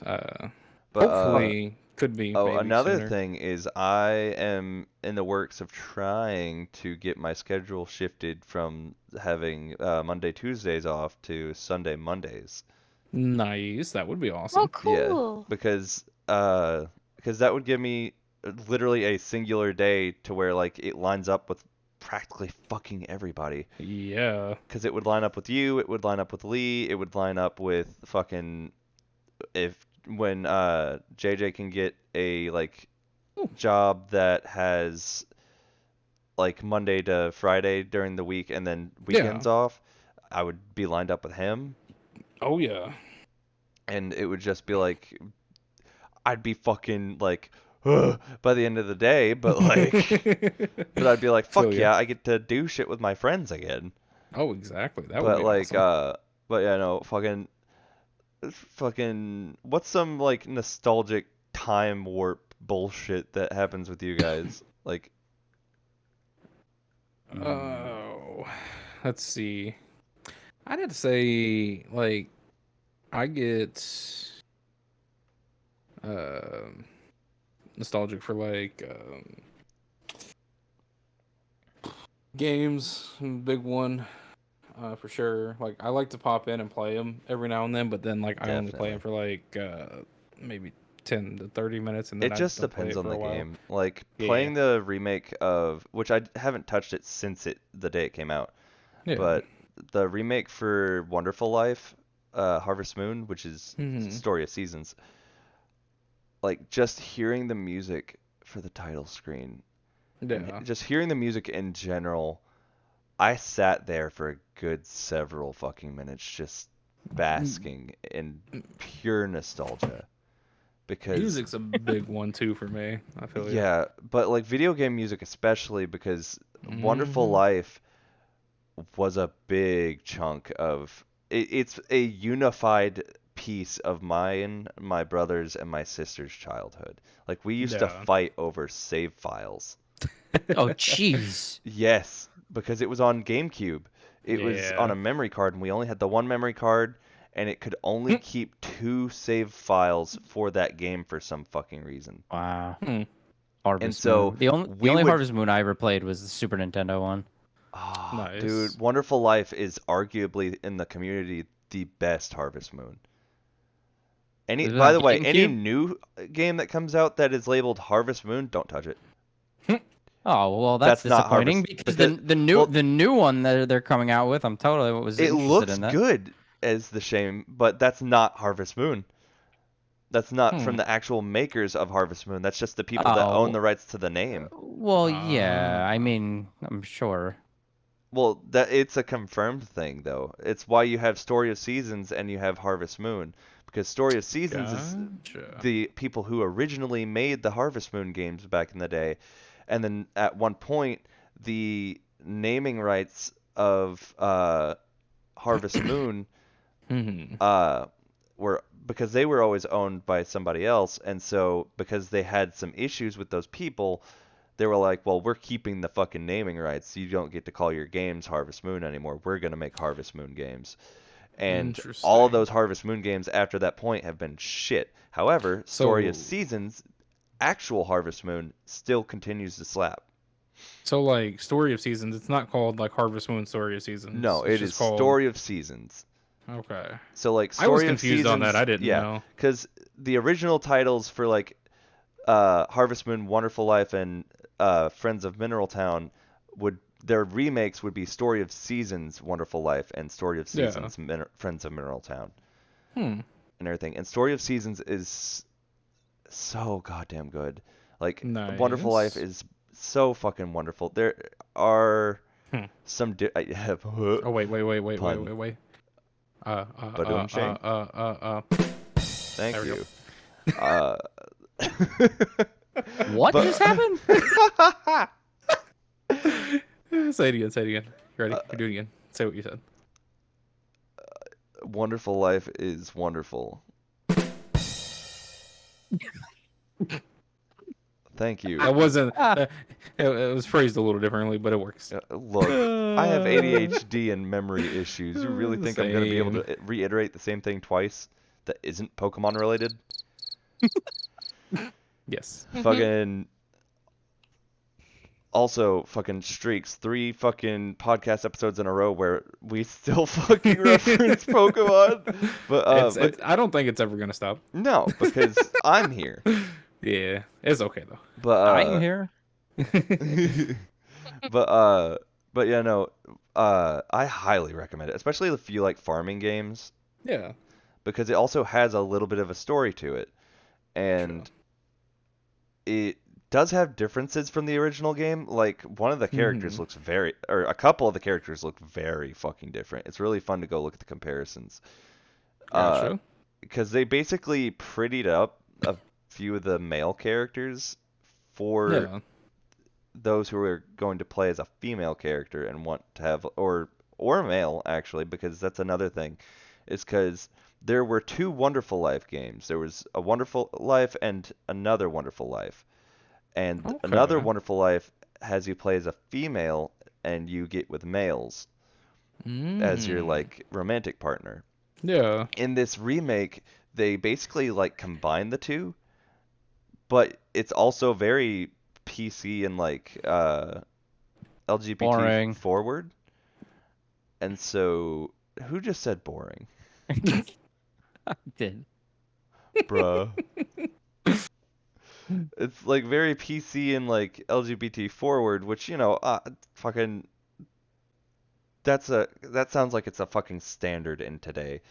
But hopefully could be. oh, maybe another sooner. thing is I am in the works of trying to get my schedule shifted from having Monday Tuesdays off to Sunday Mondays. Nice. That would be awesome. Oh, cool. Because because that would give me literally a singular day to where like it lines up with practically fucking everybody. Yeah. Because it would line up with you, it would line up with Lee, it would line up with fucking if when JJ can get a like job that has like Monday to Friday during the week and then weekends off, I would be lined up with him. Oh yeah. And it would just be like I'd be fucking like by the end of the day, but like but I'd be like Feel fuck ya. yeah, I get to do shit with my friends again. Oh, exactly. That would But be like awesome. but yeah, no, fucking what's some like nostalgic time warp bullshit that happens with you guys? Like Oh, let's see. I'd have to say, like, I get um nostalgic for like games, big one for sure. Like, I like to pop in and play them every now and then, but then like I only play them definitely. for like maybe 10 to 30 minutes, and then It I just don't play depends it on for the a while. game. Like Yeah, playing the remake of which I haven't touched it since the day it came out, yeah. but the remake for Wonderful Life, Harvest Moon, which is Hmm. Story of Seasons, like just hearing the music for the title screen and Yeah. just hearing the music in general, I sat there for a good several fucking minutes just basking in pure nostalgia because Music's a big one too for me. I feel you. yeah, but like video game music especially because Wonderful Hmm. Life was a big chunk of it's a unified piece of mine, my brother's, and my sister's childhood. Like we used to Yeah. fight over save files. Oh, jeez. Yes, because it was on GameCube. It was on Yeah. a memory card, and we only had the one memory card, and it could only keep 2 save files for that game for some fucking reason. Wow. Hmm. And Harvest so Moon. The we only would Harvest Moon I ever played was the Super Nintendo one. Ah, dude, Nice. Wonderful Life is arguably in the community the best Harvest Moon. Was it By on the way, any GameCube? new game that comes out that is labeled Harvest Moon, don't touch it. Oh well, that's That's not disappointing Harvest because because the new well, the new one that they're coming out with, I'm totally was it interested looks in that. good as the shame, but that's not Harvest Moon. That's not from Hmm. the actual makers of Harvest Moon. That's just the people that own Oh, the rights to the name. well, yeah. I Ah. mean, I'm sure. Well, that it's a confirmed thing though. It's why you have Story of Seasons and you have Harvest Moon because Story of Seasons is Gotcha. the people who originally made the Harvest Moon games back in the day, and then at one point the naming rights of Harvest Moon Hmm. uh, were because they were always owned by somebody else, and so because they had some issues with those people, they were like, well, we're keeping the fucking naming rights. You don't get to call your games Harvest Moon anymore. We're gonna make Harvest Moon games. And all of Interesting. those Harvest Moon games after that point have been shit. However, Story of So, Seasons, actual Harvest Moon, still continues to slap. so like Story of Seasons, it's not called like Harvest Moon Story of Seasons. No, It's it is just called. Story of Seasons. Okay. So like I was Story of confused on that. Seasons, I didn't yeah, know. because the original titles for like Harvest Moon, Wonderful Life, and Friends of Mineral Town would their remakes would be Story of Seasons, Wonderful Life, and Story of Yeah. Seasons, Friends of Mineral Town, Hmm. and everything. And Story of Seasons is so goddamn good. Like Wonderful Life Nice. is so fucking wonderful. There are Hmm. some Oh pun. wait. Badoom shame. There Thank we go. you. Uh, What but just happened? Say it again. Say it again. You ready? uh, Do it again. Say what you said. Wonderful Life is wonderful. Thank you. That wasn't. Ah, It was phrased a little differently, but it works. Look, I have ADHD and memory issues. You really think I'm going to be able Same. to reiterate the same thing twice that isn't Pokemon related? Yes. Fucking also fucking streaks 3 fucking podcast episodes in a row where we still fucking reference Pokemon. But I don't think it's ever gonna stop. no, because I'm here. Yeah, it's okay I'm But here. but but yeah, no, I highly recommend it, especially if you like farming games, Yeah, because it also has a little bit of a story to it, true. and it does have differences from the original game. Like one of the characters Hmm. looks very, or a couple of the characters look very fucking different. It's really fun to go look at the comparisons. Uh, Gotcha. because they basically prettied up a few of the male characters for Yeah. those who are going to play as a female character and want to have or male actually, because that's another thing, is because there were two Wonderful Life games. There was a Wonderful Life and another Wonderful Life, and another Okay. Wonderful Life has you play as a female and you get with males as your Mm. like romantic partner. Yeah. In this remake, they basically like combine the two, but it's also very PC and like LGBT Boring. forward. And so, who just said boring? Did. Bruh. It's like very PC and like LGBT forward, which, fucking that sounds like it's a fucking standard in today.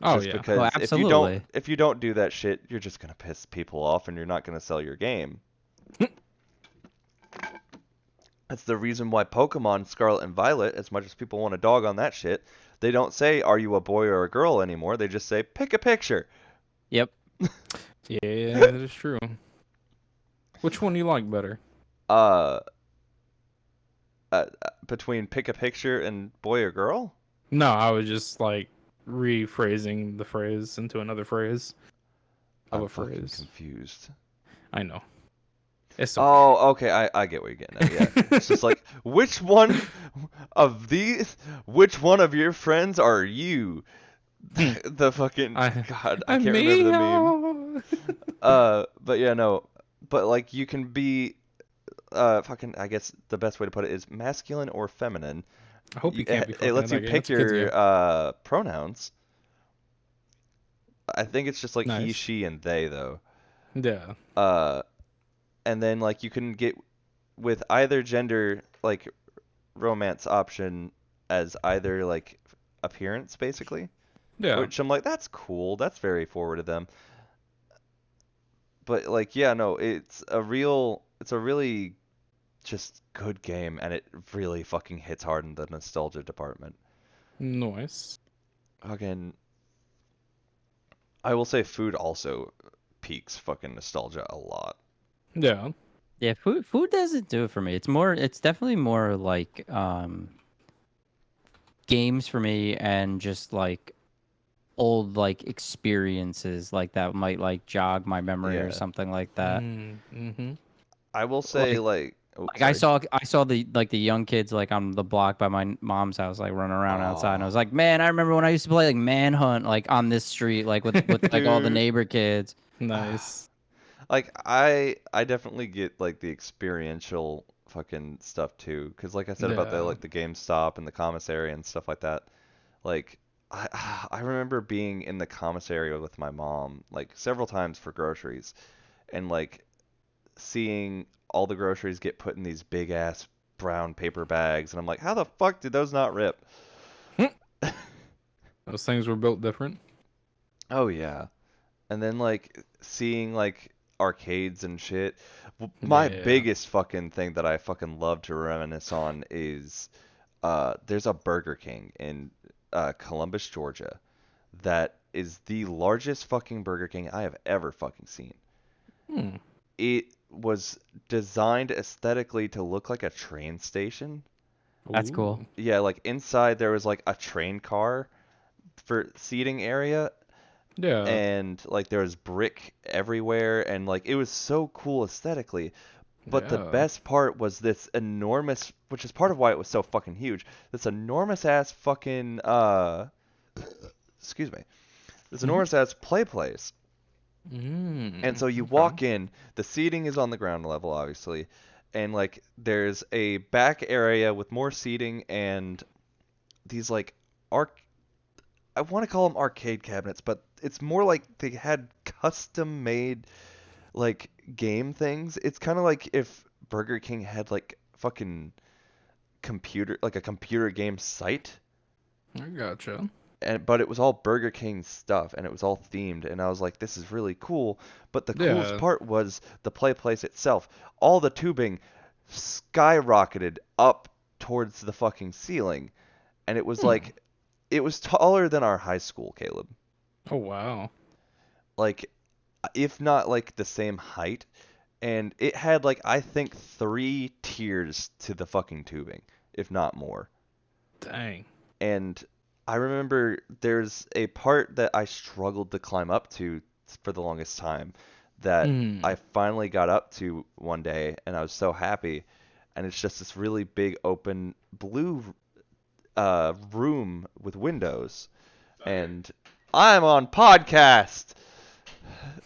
Oh Just yeah. Oh, because absolutely. if you don't do that shit, you're just gonna piss people off and you're not gonna sell your game. That's the reason why Pokemon Scarlet and Violet, as much as people want to dog on that shit, they don't say are you a boy or a girl anymore. They just say pick a picture. Yep. Yeah, that is true. Which one do you like better? Uh, between pick a picture and boy or girl? No, I was just like rephrasing the phrase into another phrase of I'm a fucking phrase. confused. I know. It's okay. Oh, okay, I get what you're getting at. Yeah. It's just like which one of your friends are you? The fucking I God, I I'm can't remember me. the meme. But yeah, no. But like you can be fucking I guess the best way to put it is masculine or feminine. I hope you can't be It fucking in lets you that game. pick That's a kids game. your pronouns. I think it's just like he, Nice. she, and they though. Yeah. Uh, and then like you can get with either gender like romance option as either like appearance basically, Yeah. which I'm like that's cool. That's very forward of them. But like yeah, no, it's a really just good game and it really fucking hits hard in the nostalgia department. Nice. Again, I will say food also peaks fucking nostalgia a lot. Yeah. Yeah, food doesn't do it for me. It's definitely more like games for me and just like old like experiences like that might like jog my memory or Yeah. something like that. Mm-hmm. I will say Like like oh like sorry. I saw the young kids like on the block by my mom's house like running around outside and I was Oh, like, "Man, I remember when I used to play like Manhunt like on this street like with like all the dude. neighbor kids." Nice. Like I definitely get like the experiential fucking stuff too, because like I said about the Yeah. like the GameStop and the commissary and stuff like that. Like I remember being in the commissary with my mom like several times for groceries, and like seeing all the groceries get put in these big ass brown paper bags, and I'm like, how the fuck did those not rip? Those things were built different. Oh yeah. And then like seeing like arcades and shit. My Yeah. biggest fucking thing that I fucking love to reminisce on is there's a Burger King in Columbus, Georgia that is the largest fucking Burger King I have ever fucking seen. Hmm. It was designed aesthetically to look like a train station. That's cool. Ooh. Yeah, like inside there was like a train car for seating area, Yeah. and like there was brick everywhere and like it was so cool aesthetically, but the Yeah. best part was this enormous, which is part of why it was so fucking huge, this enormous ass fucking excuse me, this Mm-hmm. enormous ass play place. And Mm. so you Okay. walk in, the seating is on the ground level obviously, and like there's a back area with more seating and these like arc I want to call them arcade cabinets, but it's more like they had custom made like game things. It's kind of like if Burger King had like fucking computer, like a computer game site, I gotcha. but it was all Burger King stuff and it was all themed, and I was like, this is really cool. But the coolest Yeah. part was the play place itself. All the tubing skyrocketed up towards the fucking ceiling, and it was Hmm. like it was taller than our high school, Caleb. Oh wow. Like if not like the same height, and it had like I think 3 tiers to the fucking tubing, if not more. Dang. And I remember there's a part that I struggled to climb up to for the longest time that Hmm. I finally got up to one day, and I was so happy. And it's just this really big open blue room with windows, and I'm on podcast.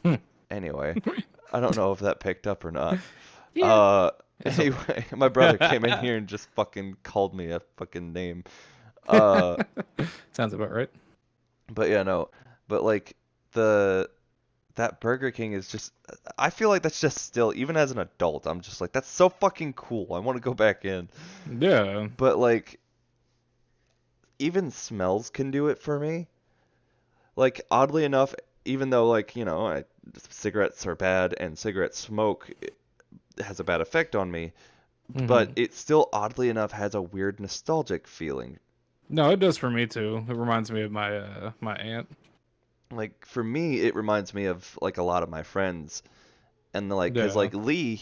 Hmm. Anyway, I don't know if that picked up or not. Yeah. Uh, It's okay. anyway, my brother came in here and just fucking called me a fucking name. Uh, Sounds about right. but yeah, no. But like the that Burger King is just I feel like that's just still even as an adult, I'm just like that's so fucking cool. I want to go back in. Yeah. But like even smells can do it for me. Like oddly enough, even though like, cigarettes are bad and cigarette smoke has a bad effect on me, but Hmm. it still oddly enough has a weird nostalgic feeling. No, it does for me too. It reminds me of my aunt. Like for me, it reminds me of like a lot of my friends, and like, cause Yeah. like Lee,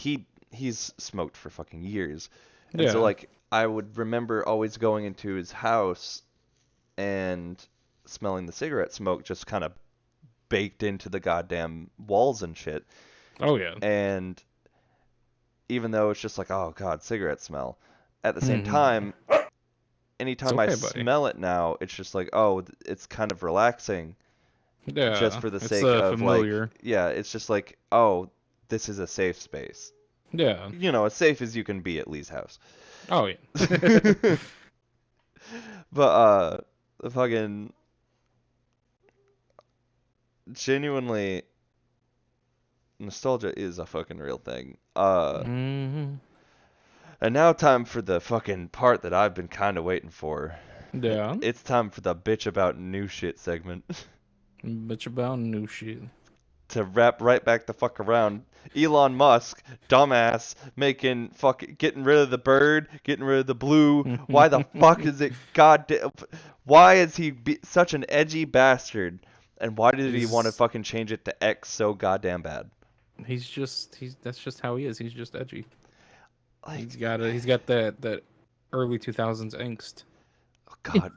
he's smoked for fucking years, and so Yeah. like I would remember always going into his house and smelling the cigarette smoke just kind of baked into the goddamn walls and shit. Oh yeah. And even though it's just like, oh god, cigarette smell, at the same Hmm. time, It's anytime I okay, buddy. smell it now, it's just like, oh, it's kind of relaxing just Yeah. for the It's sake of like, familiar. yeah, it's just like, oh, this is a safe space. Yeah. As safe as you can be at Lee's house. Oh yeah. But the fucking genuinely nostalgia is a fucking real thing. Hmm. And now time for the fucking part that I've been kind of waiting for. Yeah. It's time for the bitch about new shit segment. Bitch about new shit. To wrap right back the fuck around, Elon Musk, dumbass, getting rid of the bird, getting rid of the blue. Why the fuck is it goddamn? Why is he such an edgy bastard? And why did he want to He's fucking change it to X so goddamn bad? he's that's just how he is. He's just edgy. Like, He's got that early 2000s angst. oh God,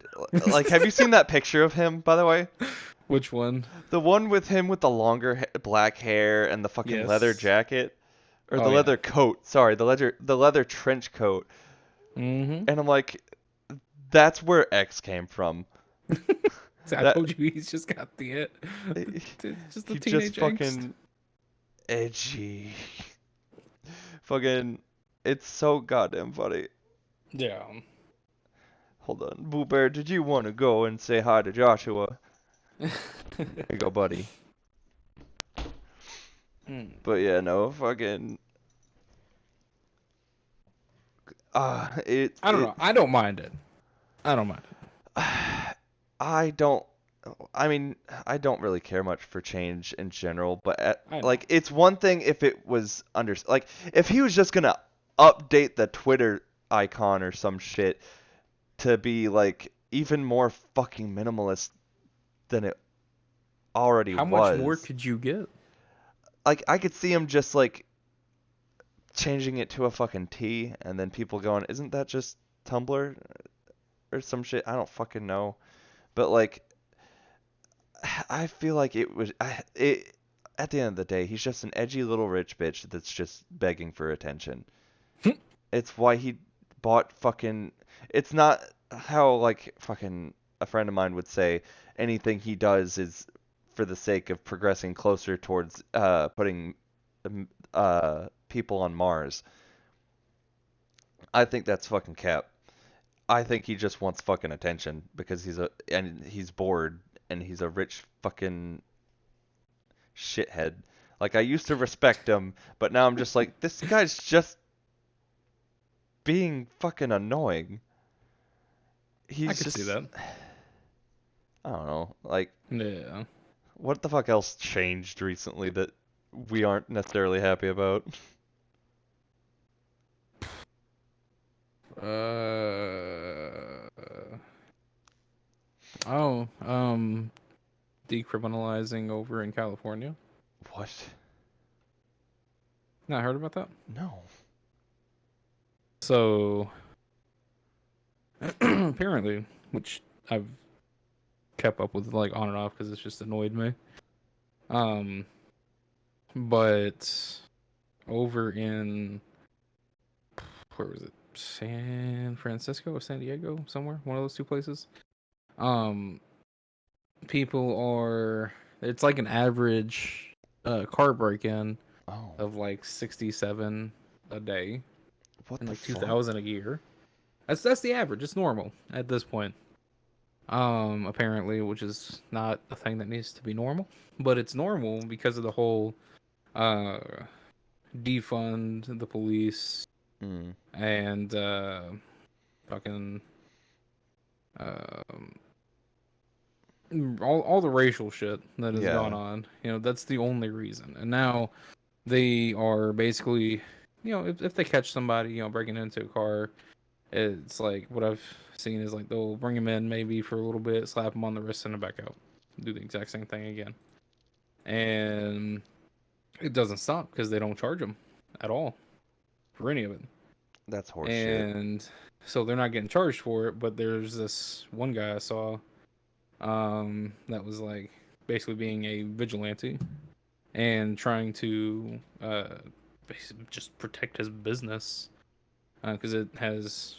like, have you seen that picture of him, by the way? Which one? The one with him with the longer black hair and the fucking leather Yes. jacket, or the Oh yeah. leather coat. Sorry, the leather trench coat. Mm-hmm. And I'm like, that's where X came from. I That told you he's just got just the he just teenage angst. fucking edgy. Fucking, it's so goddamn funny. Yeah. Hold on, Boo Bear, did you want to go and say hi to Joshua? Here you go, buddy. Mm. But yeah, no, fucking, it I don't it know. I don't mind it. I don't mind it. I don't. I mean, I don't really care much for change in general, but I know. like, it's one thing if it was like, if he was just gonna update the Twitter icon or some shit to be like even more fucking minimalist than it already How much more was. could you get? Like, I could see him just like changing it to a fucking T, and then people going, "Isn't that just Tumblr or some shit?" I don't fucking know, but like, I feel like it was at the end of the day, he's just an edgy little rich bitch that's just begging for attention. It's why he bought fucking it's not how like fucking a friend of mine would say anything he does is for the sake of progressing closer towards putting people on Mars. I think that's fucking cap. I think he just wants fucking attention because he's bored and he's a rich fucking shithead. Like I used to respect him, but now I'm just like, this guy's just being fucking annoying. I He's could see just, that. I don't know, like, Yeah. what the fuck else changed recently that we aren't necessarily happy about? Oh, decriminalizing over in California. What? Not heard about that? No. So apparently, which I've kept up with like on and off because it's just annoyed me. But over in where was it? San Francisco or San Diego, somewhere, one of those two places. Um, people are. It's like an average car break-in Oh, of like 67 a day what and the like fuck? 2,000 a year. That's the average. It's normal at this point. Apparently, which is not a thing that needs to be normal, but it's normal because of the whole uh defund the police Mm, and fucking um all the racial shit that has gone yeah, on. You know, that's the only reason. And now they are basically, if they catch somebody, breaking into a car, it's like what I've seen is like they'll bring him in maybe for a little bit, slap him on the wrist, send him back out, do the exact same thing again, and it doesn't stop because they don't charge them at all for any of it, that's horseshit. and so they're not getting charged for it. But there's this one guy I saw, that was like basically being a vigilante and trying to basically just protect his business because it has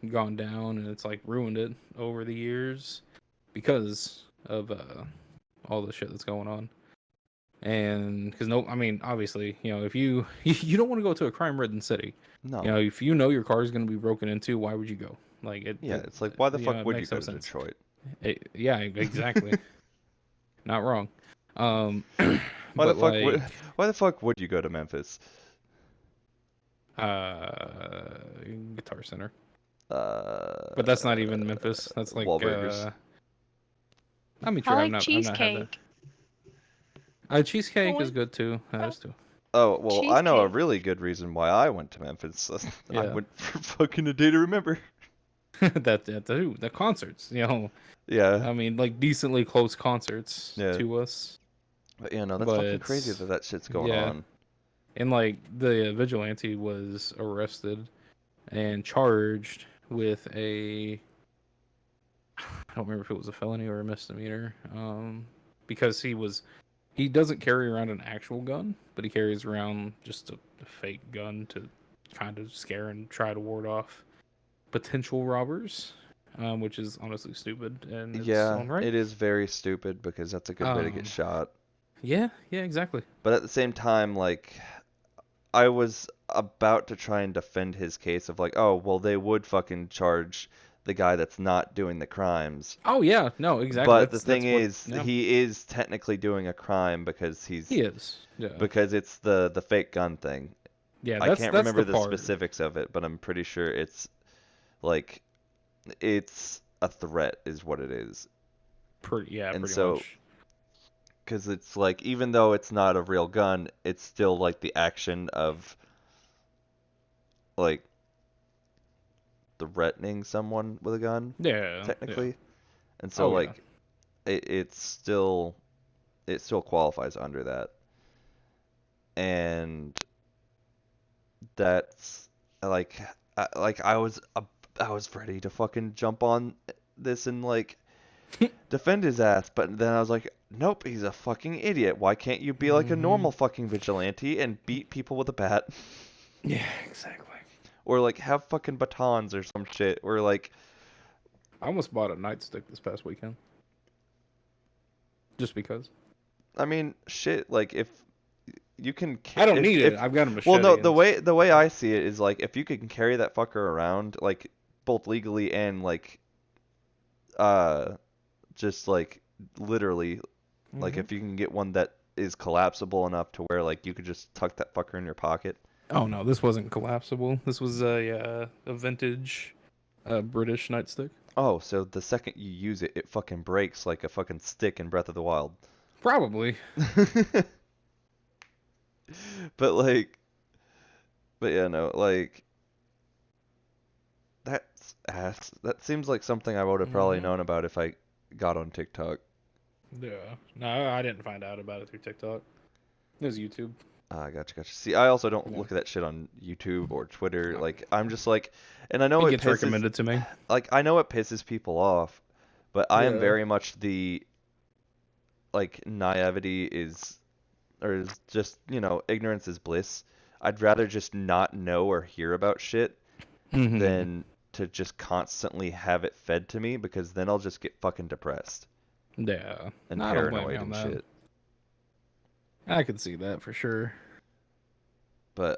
gone down and it's like ruined it over the years because of all the shit that's going on. And because no, I mean, obviously, if you you don't want to go to a crime-ridden city, No. if you know your car is going to be broken into, why would you go? Like Yeah, it's like, why the fuck it would you makes go no to sense. Detroit? Yeah, exactly. Not wrong. Um, Why the but fuck like, why the fuck would you go to Memphis? uh, Guitar Center. Uh, But that's not even Memphis. That's like Wahlburgers. I mean, I true. like I've not had that. cheesecake. Cheesecake is Boy. good too. That is too. Oh, well, I know a Cheesecake. really good reason why I went to Memphis. I Yeah. went for fucking a day to remember. that too. The concerts. Yeah, I mean, like decently close concerts yeah. to us. But yeah, no, that's But fucking crazy that shit's going yeah. on. And like the vigilante was arrested and charged with a I don't remember if it was a felony or a misdemeanor. Because he doesn't carry around an actual gun, but he carries around just a fake gun to kind of scare and try to ward off potential robbers, which is honestly stupid in its Yeah, own right. it is very stupid because that's a good way to get Um, shot. yeah, exactly. But at the same time, like, I was about to try and defend his case of like, oh, well, they would fucking charge the guy that's not doing the crimes. Oh yeah, no, exactly. But the thing That's what. is, Yeah, he is technically doing a crime because he is. Yeah, because it's the fake gun thing. yeah. I can't That's remember the the part. specifics of it, but I'm pretty sure it's like it's a threat is what it is. Yeah, And pretty so much. because it's like even though it's not a real gun, it's still like the action of like threatening someone with a gun Yeah, yeah. technically. And so Oh yeah. like it still qualifies under that. And that's like I was ready to fucking jump on this and like defend his ass, but then I was like, nope, he's a fucking idiot. Why can't you be like a Hmm. normal fucking vigilante and beat people with a bat? Yeah, exactly. Or like have fucking batons or some shit. Or like, I almost bought a nightstick this past weekend. Just because. I mean, shit. Like if you can, I don't if need it. if I've got a well, no, machete the way I see it is like if you can carry that fucker around like both legally and like uh just like literally like Mhm. if you can get one that is collapsible enough to where like you could just tuck that fucker in your pocket? Oh no, this wasn't collapsible. This was a vintage British nightstick. Oh, so the second you use it, it fucking breaks like a fucking stick in Breath of the Wild. Probably. But like, but yeah, no, like that's ass. That seems like something I would have probably Mhm. known about if I got on TikTok. Yeah. No, I didn't find out about it through TikTok. It was YouTube. Ah, gotcha. See, I also don't Yeah. look at that shit on YouTube or Twitter. No. Like, I'm just like, and I know It it gets pisses, recommended to me. like, I know it pisses people off, but I am Yeah. very much the, like, naivety is, or is just, ignorance is bliss. I'd rather just not know or hear about shit Mhm. than to just constantly have it fed to me because then I'll just get fucking depressed Yeah. and No, I don't blame you paranoid on and that. shit. I could see that for sure. But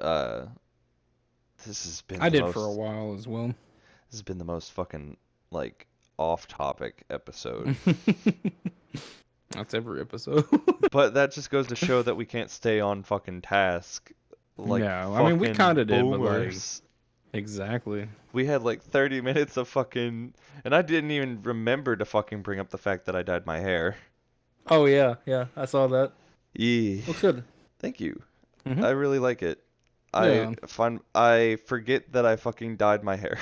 this has been I the did most for a while as well. this has been the most fucking like off-topic episode. That's every episode. But that just goes to show that we can't stay on fucking task like No, I mean, we fucking kinda did, but, like- boomers. Exactly. We had like 30 minutes of fucking, and I didn't even remember to fucking bring up the fact that I dyed my hair. Oh yeah, I saw that. Yee. Looks good. Thank you. Mhm. I really like it. Yeah. I forget that I fucking dyed my hair.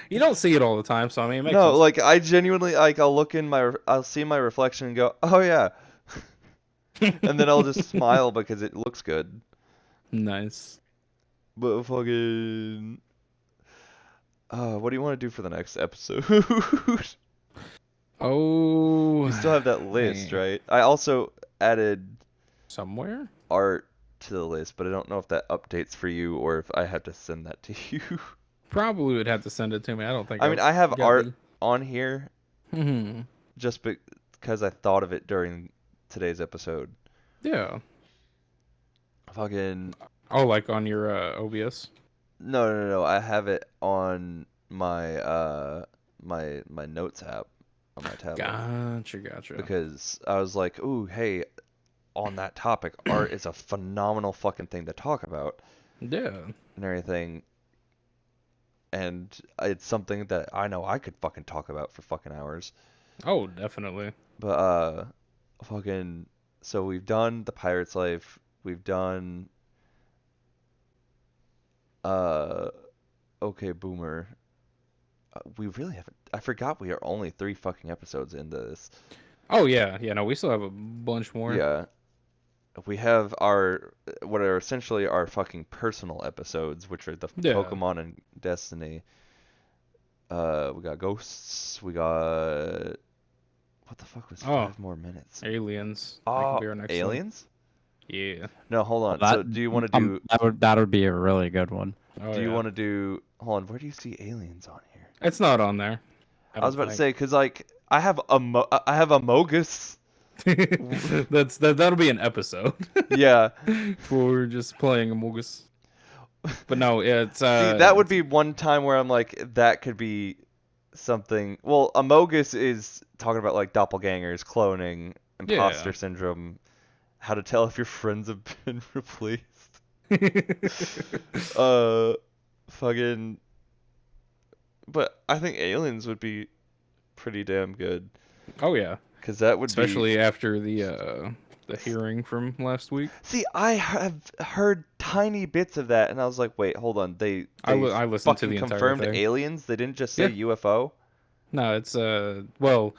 You don't see it all the time, so I mean, it makes No, sense. like I genuinely like I'll see my reflection and go, "Oh yeah." And then I'll just smile because it looks good. Nice. But fucking what do you want to do for the next episode? Oh. You still have that list, man. right? I also added Somewhere? art to the list, but I don't know if that updates for you or if I have to send that to you. Probably would have to send it to me. I don't think. I mean, I have got art on here Mhm. just because I thought of it during today's episode. Yeah. Fucking Oh, like on your OBS. no. I have it on my my notes app on my tablet Gotcha. because I was like, "Ooh, hey, on that topic, art is a phenomenal fucking thing to talk about Yeah. and everything." And it's something that I know I could fucking talk about for fucking hours. Oh, definitely. But fucking so we've done the pirate's life. We've done okay, boomer. We really haven't. I forgot we are only 3 fucking episodes into this. Oh yeah. No, we still have a bunch more. Yeah. We have our what are essentially our fucking personal episodes, which are the Yeah. Pokemon and Destiny. We got ghosts. We got what the fuck was Oh. 5 more minutes? Aliens. That Oh, could be our next one. aliens? Yeah. No, hold on. That, So do you want to do? that would be a really good one. Oh, Do you yeah. want to do? Hold on. Where do you see aliens on here? It's not on there. I was about to say because like I have a Mogus. That'll be an episode Yeah. for just playing Amogus. But no, it's See, that would be one time where I'm like, that could be something. Well, Amogus is talking about like doppelgangers, cloning, imposter Yeah. syndrome, how to tell if your friends have been replaced. Fucking. But I think aliens would be pretty damn good Oh yeah, because that would especially be. after the hearing from last week. See, I have heard tiny bits of that, and I was like, wait, hold on. They I listened to fucking the entire confirmed thing. aliens. They didn't just say Yeah. UFO. No, it's well,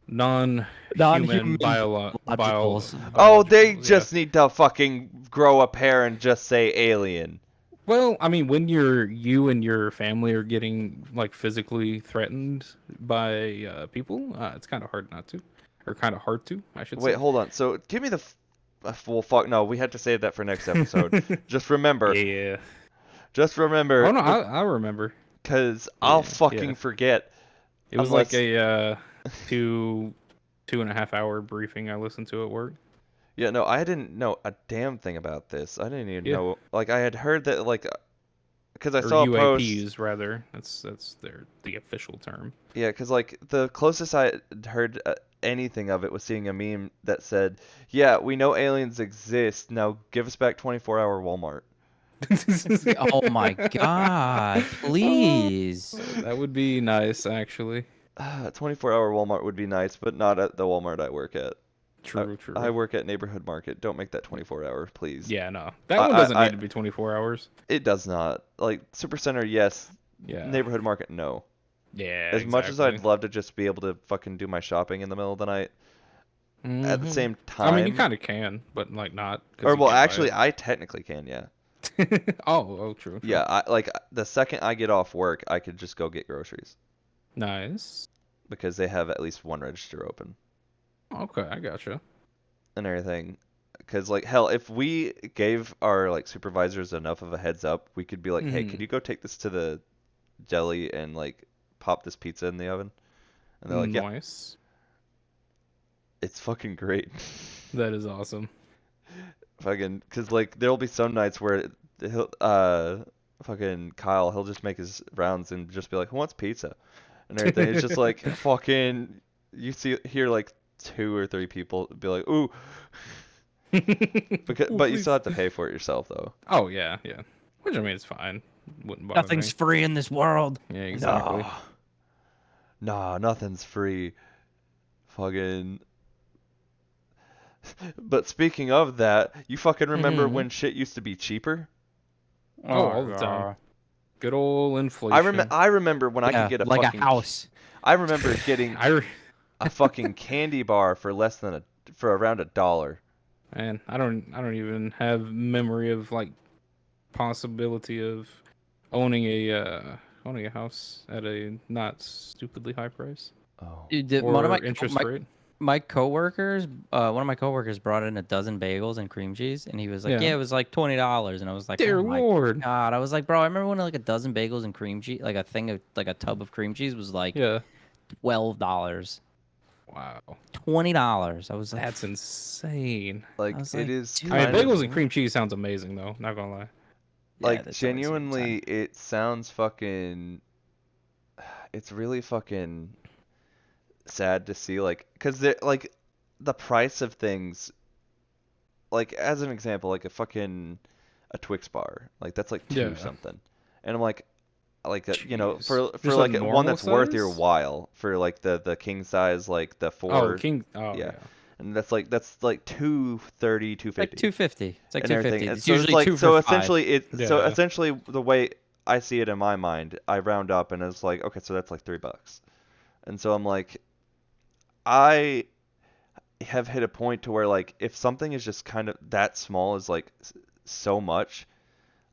non-human Non-human biologicals. Oh, they yeah. just need to fucking grow a pair and just say alien. Well, I mean, when you and your family are getting like physically threatened by people, it's kind of hard not to, or kind of hard to, I should Wait, say. hold on. So give me the well, fuck. No, we had to save that for next episode. Just remember. Yeah. Just remember. Oh no, I remember. Because I'll Yeah, fucking yeah. forget. It was Unless- like a 2.5 hour briefing I listened to at work. Yeah, no, I didn't know a damn thing about this. I didn't even Yeah. know. Like, I had heard that, like, because I or saw a post. UAPs rather. That's the official term. Yeah, because like the closest I had heard anything of it was seeing a meme that said, "Yeah, we know aliens exist. Now give us back 24-hour Walmart." Oh my God, please. That would be nice, actually. 24-hour Walmart would be nice, but not at the Walmart I work at. True, I true. work at Neighborhood Market. Don't make that 24-hour, please. Yeah, no. That one doesn't I need to be 24 hours. It does not. Like Supercenter, yes. Yeah. Neighborhood Market, no. Yeah, As much as exactly. I'd love to just be able to fucking do my shopping in the middle of the night, at the Mhm. same I mean, you time, kind of can, but like not. 'Cause or you well, can't buy actually, I technically can, yeah. it. Oh, true. Yeah, I like the second I get off work, I could just go get groceries Nice. because they have at least one register open Okay, I gotcha. and everything. Because like hell, if we gave our like supervisors enough of a heads up, we could be like, hey, could Mhm. you go take this to the deli and like pop this pizza in the oven? And they're like, yeah, Nice. it's fucking great. That is awesome. Fucking, cause like there'll be some nights where he'll fucking Kyle, he'll just make his rounds and just be like, who wants pizza? And everything. It's just like fucking, you hear like 2 or 3 people be like, ooh, because Ooh, but you still please. have to pay for it yourself though. Oh yeah. Which I mean, it's fine. Wouldn't bother Nothing's me. free in this world. Yeah, exactly. Nah, nothing's free. Fucking. But speaking of that, you fucking remember Mhm. when shit used to be cheaper? Oh, all the time. Good old I inflation. remember when I could Yeah, get a like a fucking house. I remember getting a fucking candy bar for less than for around $1. Man, I don't even have memory of like possibility of owning a house at a not stupidly high price Oh. Dude, or interest rate. my coworkers, one of my coworkers brought in a dozen bagels and cream cheese, and he was like, Yeah. "Yeah, it was like $20," and I was like, Dear "Oh my Lord. God!" I was like, "Bro, I remember when like a dozen bagels and cream cheese, like a thing of like a tub of cream cheese, was like Yeah. $12, Wow. $20." I was like, That's insane. Like I was it like, is dude, I mean, kind bagels of and cream cheese sounds amazing though. Not gonna lie. yeah, like that's always a good genuinely time. it sounds fucking it's really fucking sad to see like cuz like the price of things like as an example like a Twix bar like that's like 2 Yeah. something. And I'm like you know Jeez. for Just a like one normal that's worth your size? while for like the king size like the Oh, 4 king. Oh yeah. yeah. And that's like 230, Like 250. 250. It's like And everything. 250. And It's so it's usually like two for five. Yeah. essentially the way I see it in my mind, I round up and it's like, okay, so that's like $3. And so I'm like, I have hit a point to where like if something is just kind of that small is like so much,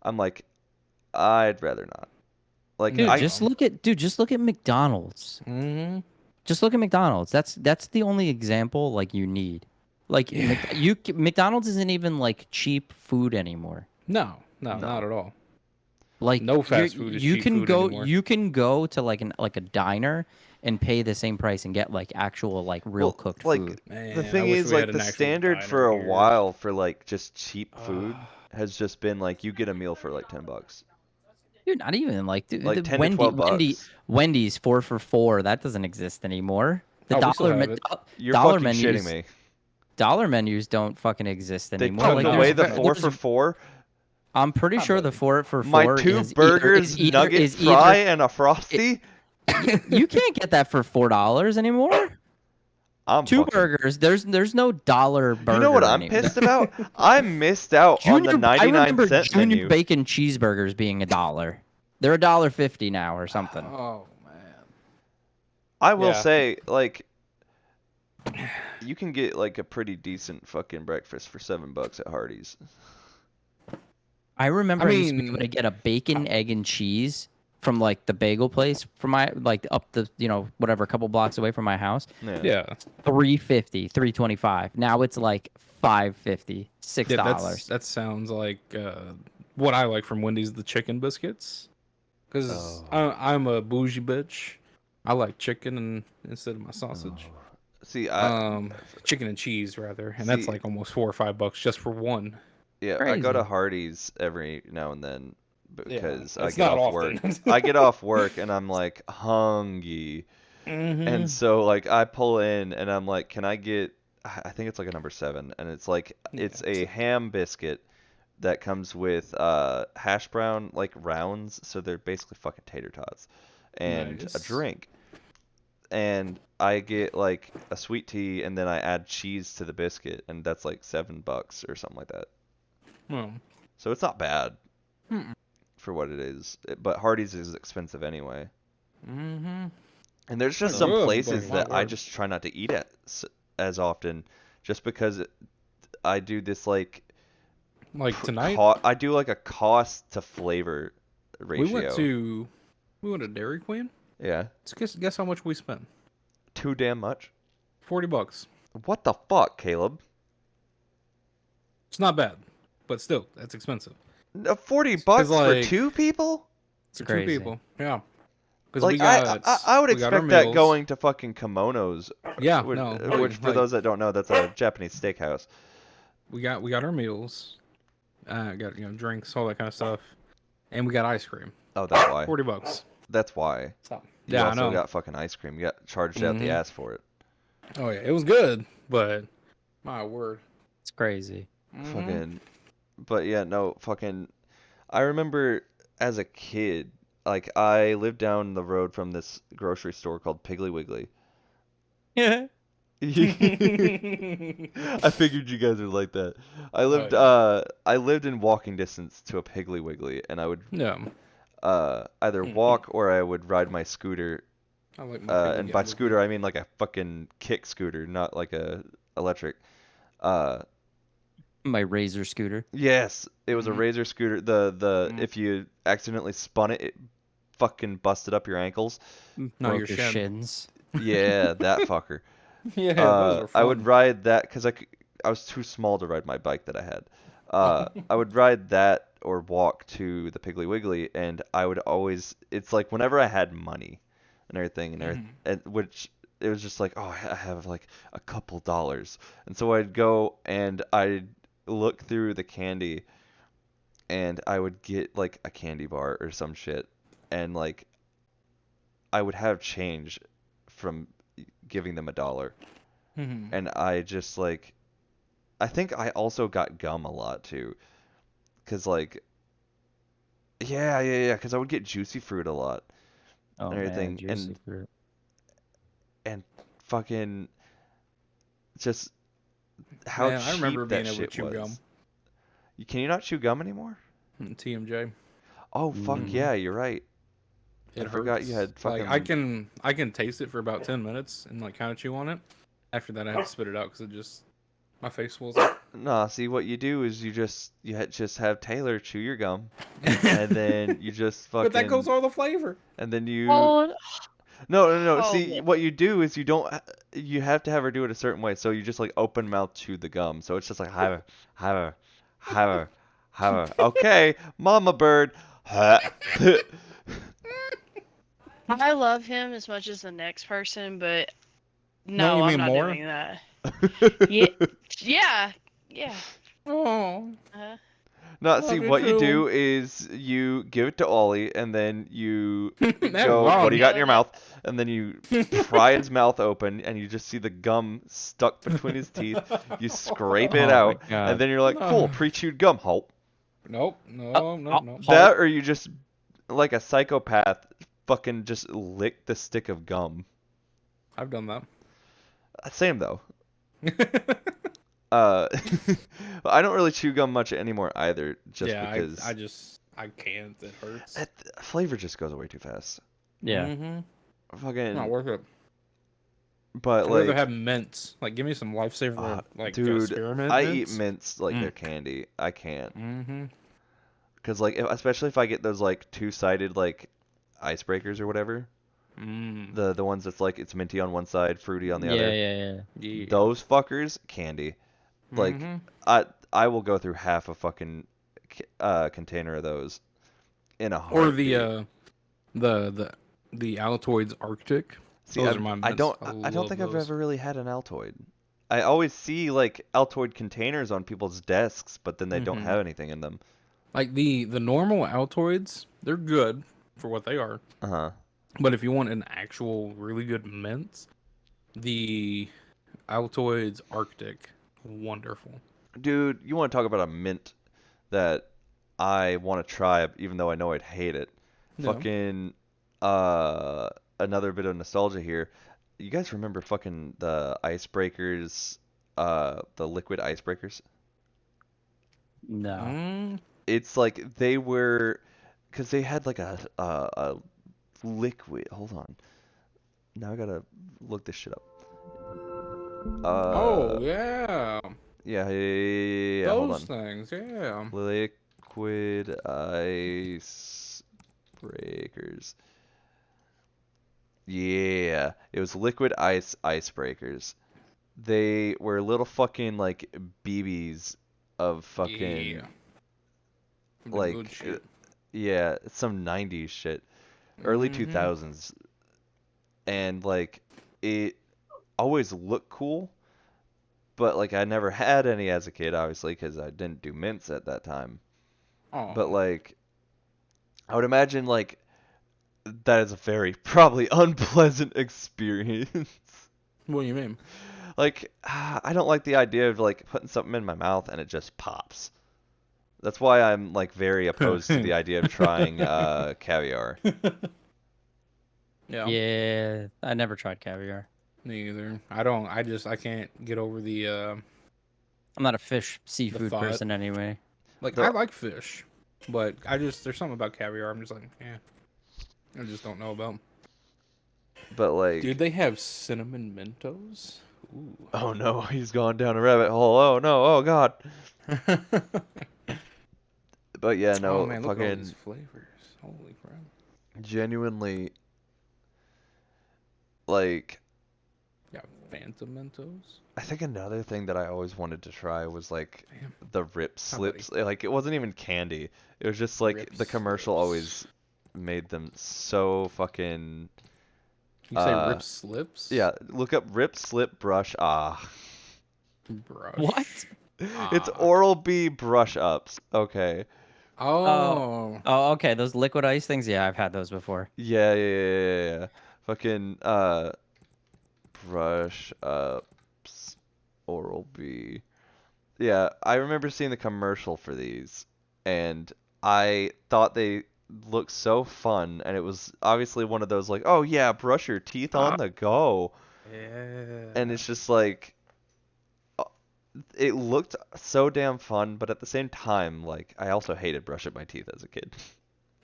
I'm like, I'd rather not. Like Dude, No. just look at McDonald's. Mm-hmm. Just look at McDonald's. That's the only example like you need. Like Yeah. McDonald's isn't even like cheap food anymore. No, No. not at all. Like No fast food is you cheap can food go anymore. you can go to like a diner and pay the same price and get like actual like real well, cooked like food. the Man, I thing wish is we had like an the actual standard for diner a here. while for like just cheap food has just been like you get a meal for like $10. Dude, not even like Like the 10 to 12 bucks. Wendy's 4 for $4. That doesn't exist anymore. The Oh, we still have it. You're dollar fucking shitting menus me. dollar menus don't fucking exist They anymore. took Like no. away there's the 4 there's for 4. I'm pretty Ah, sure the buddy. 4 for My 4 two is burgers, nugget, is fry, either and a frosty. you can't get that for $4 anymore. I'm Two fucking. burgers. There's no dollar burger You know what I'm anymore. pissed about? I missed out on the I 99 remember cent junior menu. bacon cheeseburgers being $1. They're $1.50 now or something. Oh man. I will Yeah. say, like, you can get like a pretty decent fucking breakfast for $7 at Hardee's. I remember I used to be mean, able to get a bacon, egg, and cheese from like the bagel place from my like up the whatever a couple blocks away from my house. Yeah. Yeah. $3.50, $3.25. Now it's like $5.50, $6. Yeah, that sounds like what I like from Wendy's, the chicken biscuits. Because Oh. I'm a bougie bitch. I like chicken instead of my sausage. Oh. See, Chicken and cheese rather, and that's See- like almost $4 or $5 just for one. yeah, I go to Crazy. Hardee's every now and then because I it's get not off often. work. I get off work and I'm like hungry. And so like I pull in and I'm like, can I get, I think it's like a number 7, and it's like it's a ham biscuit that comes with hash brown like rounds, so they're basically fucking tater tots, and a Nice. drink. And I get like a sweet tea, and then I add cheese to the biscuit, and that's like $7 or something like that. Well, So it's not bad Mm-mm. for what it is. But Hardee's is expensive anyway. mm-hmm. And there's just They're some good, but places my that I word. just try not to eat at as often, just because I do this like Like tonight, I do like a cost to flavor we went ratio. to Dairy Queen. Yeah, Guess how much we spent? too damn much. $40. What the fuck, Caleb? It's not bad, but still, that's expensive. $40 for like, 2 people? It's For crazy. 2 people, yeah. Because Like we got I would we got our expect that meals. going to fucking Kimonos, Yeah, which, no, which for like, those that don't know, that's a Japanese steakhouse. we got our meals, got drinks, all that kind of stuff, and we got ice cream. Oh, that's why. $40. That's why. So, You yeah, I also know. got fucking ice cream. You got charged out the Mhm. ass for it. Oh yeah, it was good, but my word. It's crazy. Mhm. Fucking, but yeah, no, fucking. I remember as a kid, like I lived down the road from this grocery store called Piggly Wiggly. Yeah. I figured you guys would like that. I lived in walking distance to a Piggly Wiggly, and I would Yeah, either walk or I would ride my scooter. I like my And by scooter I mean like a fucking kick scooter, not like a electric. Uh, My Razor scooter. yes, it was a Mhm. Razor scooter. The Mhm. if you accidentally spun it, it fucking busted up your ankles. No, Broke your your shin. shins. Yeah, that fucker. Yeah, those are I would fun. ride that because I was too small to ride my bike that I had. I would ride that or walk to the Piggly Wiggly, and I would always. It's like whenever I had money and everything, and which it was just like, oh, I have like a couple dollars, and so I'd go and I'd look through the candy, and I would get like a candy bar or some shit, and like I would have change from giving them $1. Mhm. And I just like I think I also got gum a lot too, cause like yeah, cause I would get juicy fruit a lot Oh and man, everything, juicy fruit. and fucking just how Man, I remember cheap that being able to shit chew was. gum. Can you not chew gum anymore? TMJ. Oh fuck Mhm. yeah, you're right. It I forgot hurts. you had Like fucking. I can taste it for about 10 minutes and like kind of chew on it. After that, I have to spit it out because it just my face swells up. Nah, see what you do is just have Taylor chew your gum, and then you just But that goes fucking all the flavor. and then you Hold, no. hold See, it. what you do is you don't. You have to have her do it a certain way. So you just like open mouth chew the gum. So it's just like have a. Okay, mama bird. I love him as much as the next person, but No, no, you I'm mean not more? doing that. Yeah. Oh, No, love see, you what you too. do is you give it to Ollie, and then you That go, what do you got in your wrong. mouth? And then you pry his mouth open, and you just see the gum stuck between his teeth. You scrape it Oh my out, and god. then you're like, cool, pre-chewed gum, hope. Nope, no. That or you just, like a psychopath, fucking just lick the stick of gum. I've done that. Same though. Uh, I don't really chew gum much anymore either, just yeah, because I can't. It hurts. flavor just goes away too fast. Yeah. Mm-hmm. Fucking, Not worth it. but I'd rather like, have mints. Like, give me some lifesaver, like dude, spearmint I mints. eat mints like Mm. they're candy. I can't, Mm-hmm. cause like, especially if I get those like two-sided like icebreakers or whatever, Mm. the ones that's like it's minty on one side, fruity on the Yeah, other. yeah. Yeah. Those fuckers, candy. Like, Mm-hmm. I will go through half a fucking container of those in a Or heartbeat. the Altoids Arctic. See, Those are my I mints. don't I don't love think I've those. ever really had an Altoid. I always see like Altoid containers on people's desks, but then they don't Mhm. have anything in them. Like the normal Altoids, they're good for what they are. Uh-huh. But if you want an actual really good mints, the Altoids Arctic, wonderful. Dude, you want to talk about a mint that I want to try, even though I know I'd hate it. No. Fucking, uh, another bit of nostalgia here. You guys remember fucking the icebreakers, the liquid icebreakers? No. Mm, It's like they were, because they had like a liquid. Hold on. Now I gotta look this shit up. oh yeah, Yeah. Hold those on. things. Yeah. Liquid ice breakers. Yeah, it was liquid ice icebreakers. They were little fucking like BBs of Yeah. fucking The good like shit. yeah, some 90s shit, early Mm-hmm. 2000s, and like it always looked cool, but like I never had any as a kid, obviously, because I didn't do mints at that time. Oh. But like I would imagine like that is a very probably unpleasant experience. What do you mean? Like, I don't like the idea of like putting something in my mouth and it just pops. That's why I'm like very opposed to the idea of trying caviar. Yeah. Yeah, I never tried caviar. Me either. I don't. I can't get over the I'm not a fish seafood thought. person anyway. like The I like fish, but there's something about caviar. I'm just like, yeah, I just don't know about. but Dude, like, they have cinnamon Mentos. Ooh. oh no, he's gone down a rabbit hole. Oh no, oh god. But yeah, Oh no, man, look at all these fucking flavors. Holy crap. genuinely like Got Phantom Mentos. I think another thing that I always wanted to try was like Damn. the rip Hi, buddy. slips. Like it wasn't even candy. It was just like Rip the commercial Slips. always made them so fucking You say Rip Slips? yeah, look up rip slip brush ah. Brush. What? It's Ah. Oral-B brush ups. Okay. Oh, Oh. oh, okay. Those liquid ice things. Yeah, I've had those before. Yeah. Fucking brush ups Oral-B. Yeah, I remember seeing the commercial for these, and I thought they looked so fun, and it was obviously one of those like, oh yeah, brush your teeth on the go, and Yeah. it's just like, uh, it looked so damn fun, but at the same time, like, I also hated brushing my teeth as a kid.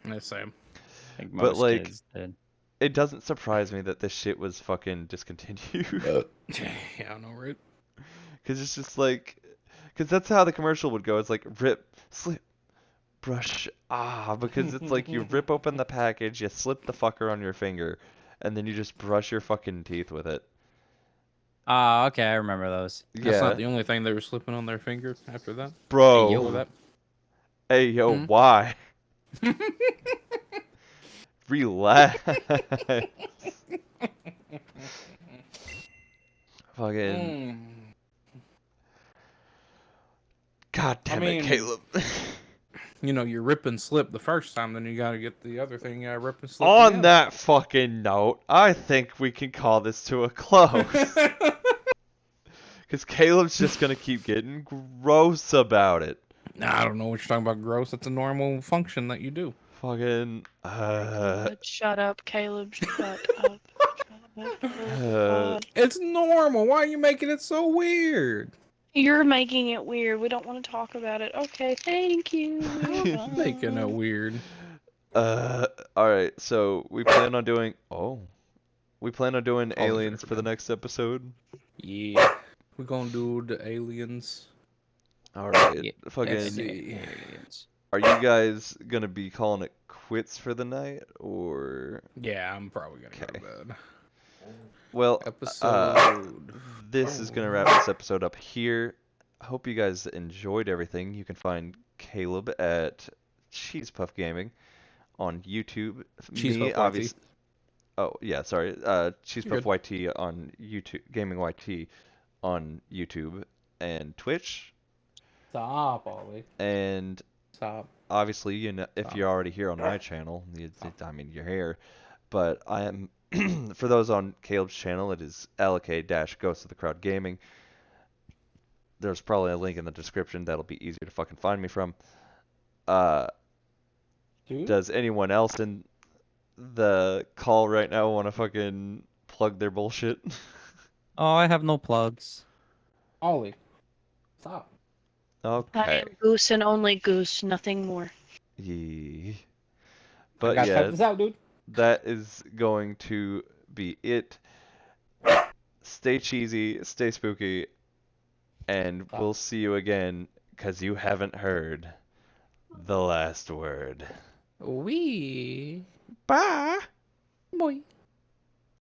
That's same. I think But most like, kids did. it doesn't surprise me that this shit was fucking discontinued. Yeah, I know, right? Because it's just like, because that's how the commercial would go. It's like rip, slip, brush, because it's like you rip open the package, you slip the fucker on your finger, and then you just brush your fucking teeth with it. Ah, okay. I remember those. That's not Yeah, the only thing they were slipping on their finger after that. Hey, bro. Before yo. that. Hey, yo, Hmm? why? Relax. Fucking, Mm. god I damn it, mean, Caleb. you know, you rip and slip the first time, then you gotta get the other thing, rip and slip On again. that fucking note, I think we can call this to a close. Because Caleb's just gonna keep getting gross about it. Nah, I don't know what you're talking about, gross. It's a normal function that you do. Fucking, Shut up, Caleb. Shut up. It's normal. Why are you making it so weird? You're making it weird. We don't want to talk about it. Okay, thank you. Making it weird. alright, so we plan on doing, we plan on doing Oh, that's aliens right, for the man. next episode. Yeah. We're gonna do the aliens. Alright, Yeah, fucking, Let's see. aliens. are you guys gonna be calling it quits for the night, or? Yeah, I'm probably gonna go to Okay. bed. Well, Episode. this is gonna wrap this episode up here. I hope you guys enjoyed everything. You can find Caleb at Cheese Puff Gaming on YouTube. Cheese Me, Puff YT. obviously. Oh yeah, sorry. Cheese You're Puff YT on YouTube, Gaming YT on YouTube and Twitch, Stop, Ollie. and Stop. obviously, you know, if you're already here on my channel, I mean, you're here. But I am, for those on Caleb's channel, it is LK-Ghost of the Crowd Gaming. There's probably a link in the description that'll be easier to fucking find me from. Uh, Dude? does anyone else in the call right now want to fucking plug their bullshit? Oh, I have no plugs. Ollie. Stop. I Okay. am goose and only goose, nothing more. Yee. I But gotta type yeah, this out, dude. that is going to be it. Stay cheesy, stay spooky, and Stop. we'll see you again, 'cause you haven't heard the last word. We Bye! boy.